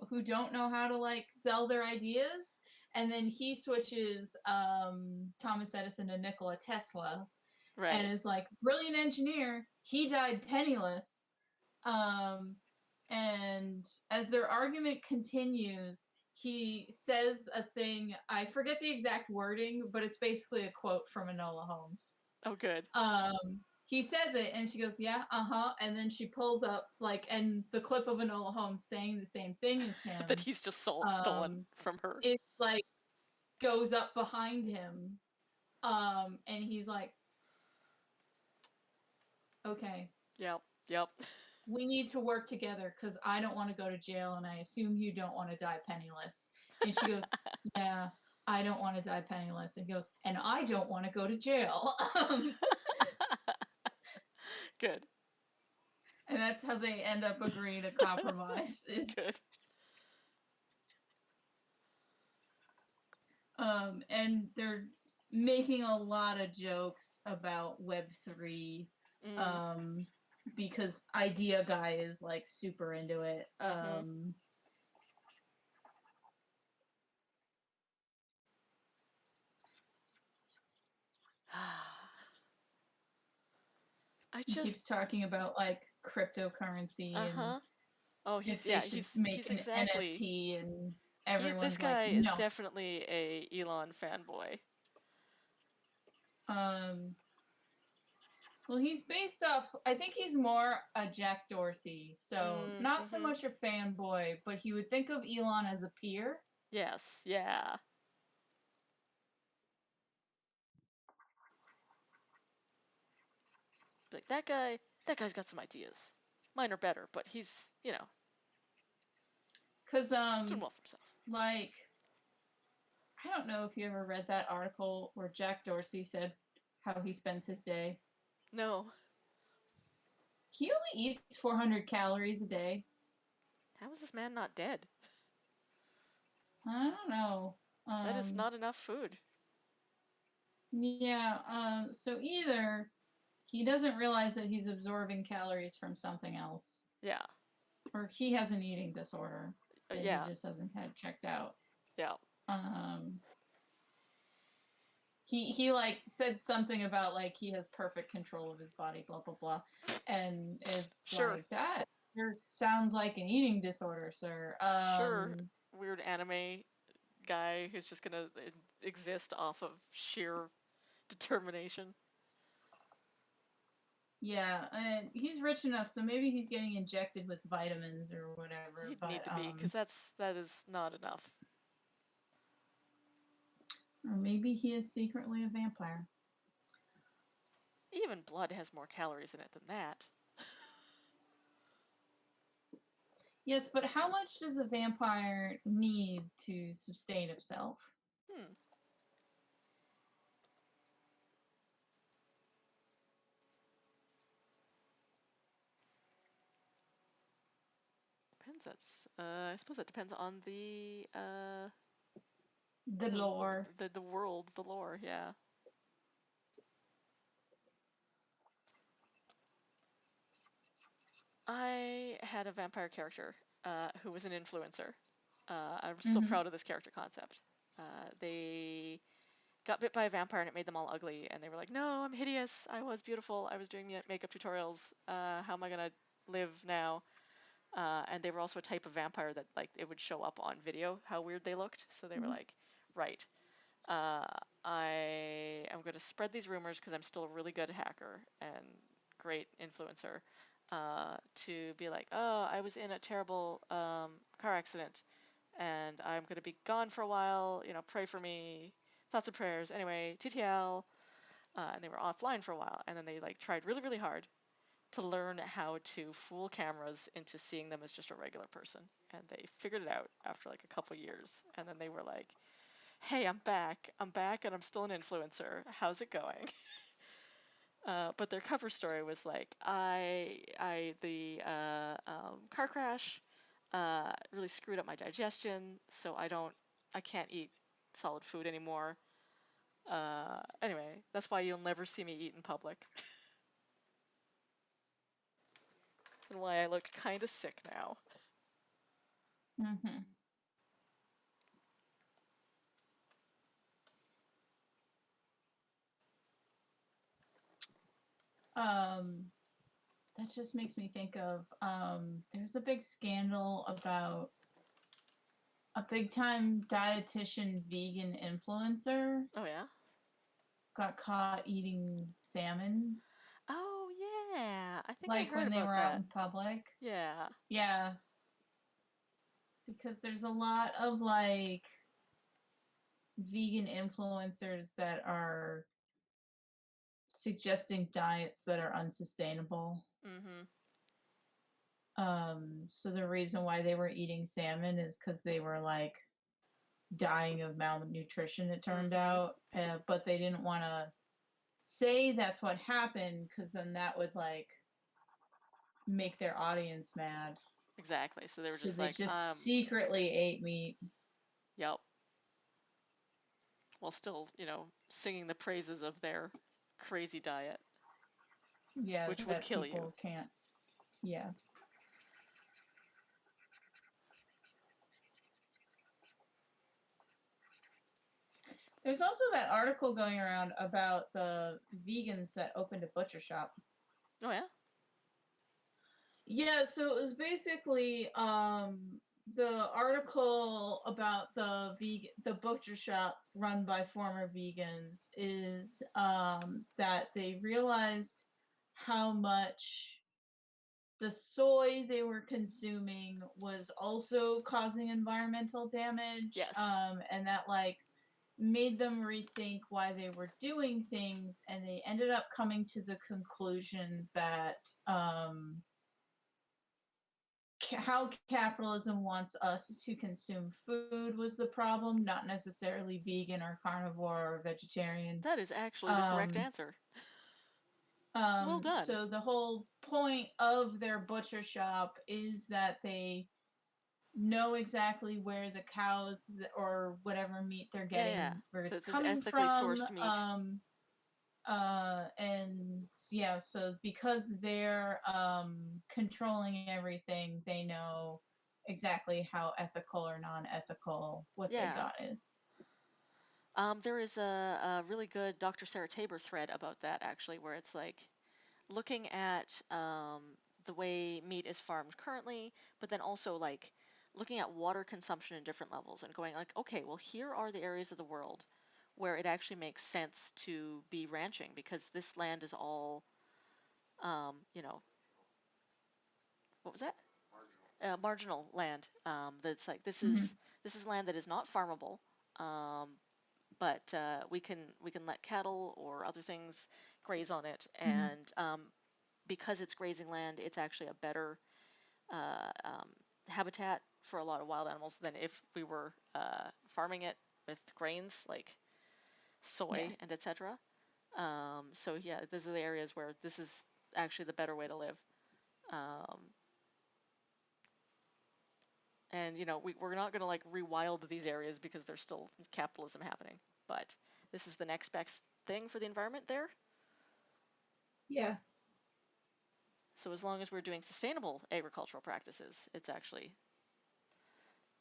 who don't know how to like sell their ideas? And then he switches Thomas Edison to Nikola Tesla. Right. And is like, brilliant engineer, he died penniless. And as their argument continues, he says a thing, I forget the exact wording, but it's basically a quote from Enola Holmes. Oh, good. He says it, and she goes, yeah, and then she pulls up, like, and the clip of Enola Holmes saying the same thing as him. That he's just stolen from her. It, like, goes up behind him, and he's like, okay. Yep. We need to work together because I don't want to go to jail and I assume you don't want to die penniless. And she goes, yeah, I don't want to die penniless. And he goes, and I don't want to go to jail. Good. And that's how they end up agreeing to compromise. Good. And they're making a lot of jokes about Web3. Because Idea Guy is like super into it. He keeps talking about like cryptocurrency and Oh, if they should make an exactly. NFT, and This everyone's like, guy is no. definitely a Elon fanboy. Well, he's based off, I think he's more a Jack Dorsey, so not so much a fanboy, but he would think of Elon as a peer. Yes, yeah. Like, that guy's got some ideas. Mine are better, but he's, you know, Because, he's doing well for himself. like, I don't know if you ever read that article where Jack Dorsey said how he spends his day. No. He only eats 400 calories a day. How is this man not dead? I don't know. That is not enough food. Yeah, so either he doesn't realize that he's absorbing calories from something else. Yeah. Or he has an eating disorder that he just hasn't had checked out. Yeah. He like said something about like he has perfect control of his body, blah blah blah, and it's like that sounds like an eating disorder, sir. Weird anime guy who's just gonna exist off of sheer determination. Yeah, and he's rich enough, so maybe he's getting injected with vitamins or whatever. He'd need to be, because that is not enough. Or maybe he is secretly a vampire. Even blood has more calories in it than that. Yes, but how much does a vampire need to sustain himself? Depends. I suppose that depends on the lore. The world, the lore, yeah. I had a vampire character who was an influencer. I'm still proud of this character concept. They got bit by a vampire and it made them all ugly, and they were like, no, I'm hideous, I was beautiful, I was doing makeup tutorials, how am I gonna live now? And they were also a type of vampire that like it would show up on video how weird they looked, so they were like, right, I am going to spread these rumors because I'm still a really good hacker and great influencer, to be like, oh, I was in a terrible car accident and I'm going to be gone for a while, you know, pray for me, thoughts and prayers. Anyway, TTL, and they were offline for a while, and then they like tried really, really hard to learn how to fool cameras into seeing them as just a regular person, and they figured it out after like a couple years, and then they were like, hey, I'm back, and I'm still an influencer, how's it going? But their cover story was like, the car crash really screwed up my digestion, so I can't eat solid food anymore. Anyway, that's why you'll never see me eat in public. And why I look kind of sick now. That just makes me think of there's a big scandal about a big time dietitian vegan influencer. Oh yeah? Got caught eating salmon. Oh yeah, I think like I heard when they about were that. out in public. Yeah. Yeah. Because there's a lot of like vegan influencers that are suggesting diets that are unsustainable. So the reason why they were eating salmon is because they were like dying of malnutrition, it turned Mm-hmm. out. But they didn't want to say that's what happened because then that would like make their audience mad. Exactly. So they were So just they like, just secretly ate meat. yep. While still, singing the praises of their crazy diet, Yeah, which would that kill you. people can't. Yeah. There's also that article going around about the vegans that opened a butcher shop. Oh yeah. Yeah, so it was basically the article about the butcher shop run by former vegans is that they realized how much the soy they were consuming was also causing environmental damage, Yes. and that like made them rethink why they were doing things, and they ended up coming to the conclusion that how capitalism wants us to consume food was the problem, not necessarily vegan or carnivore or vegetarian. That is actually the correct Um, answer. Well done. so the whole point of their butcher shop is that they know exactly where the cows or whatever meat they're Yeah, yeah. getting, where it's This is coming ethically from. sourced meat. And yeah, so because they're controlling everything, they know exactly how ethical or non-ethical what they Yeah. got is. There is a really good Dr. Sarah Tabor thread about that actually, where it's like looking at the way meat is farmed currently, but then also like looking at water consumption in different levels and going like, okay, well, here are the areas of the world where it actually makes sense to be ranching because this land is all, you know, what was that? Marginal land. That's like Mm-hmm. this is land that is not farmable, um, but we can let cattle or other things graze on it, Mm-hmm. and because it's grazing land, it's actually a better uh, um, habitat for a lot of wild animals than if we were farming it with grains like Yeah. soy and etc. So yeah, these are the areas where this is actually the better way to live. Um, and we're not going to like rewild these areas because there's still capitalism happening, but this is the next best thing for the environment there. Yeah. So as long as we're doing sustainable agricultural practices, it's actually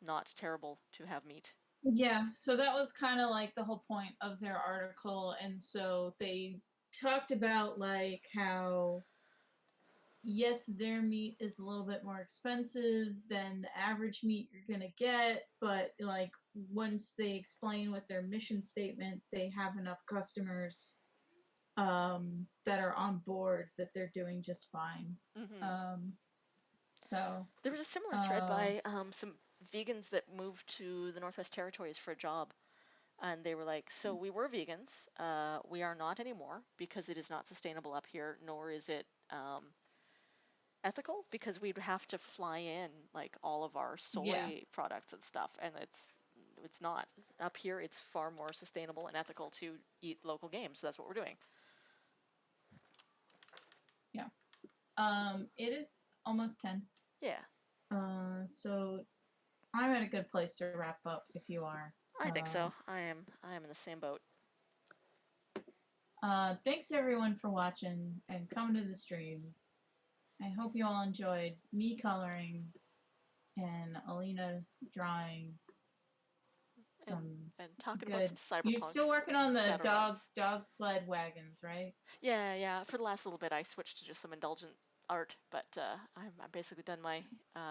not terrible to have meat. Yeah, so that was kind of like the whole point of their article. And so they talked about like how yes, their meat is a little bit more expensive than the average meat you're gonna get, but like once they explain what their mission statement, they have enough customers that are on board that they're doing just fine. Hmm. Um, so There was a similar thread uh, by some vegans that moved to the Northwest Territories for a job, and they were like, "So we were vegans. We are not anymore because it is not sustainable up here, nor is it ethical because we'd have to fly in like all of our yeah, soy products and stuff, and it's not up here. It's far more sustainable and ethical to eat local game, so that's what we're doing." yeah. It is almost 10. Yeah, So I'm at a good place to wrap up if you are. I think so. I am in the same boat. Thanks everyone for watching and coming to the stream. I hope you all enjoyed me coloring and Alina drawing and some and talking about good. some You're still cyberpunks working and on the dog shadowruns. dog sled wagons, right? Yeah, yeah. For the last little bit, I switched to just some indulgent art, but I'm basically done my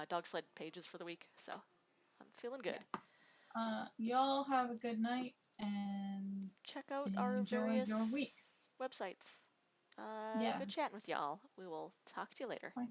dog sled pages for the week, so I'm feeling Yeah. good. Y'all have a good night and Check out our enjoy your week. various websites. Yeah. Good chatting with y'all. We will talk to you later. Bye.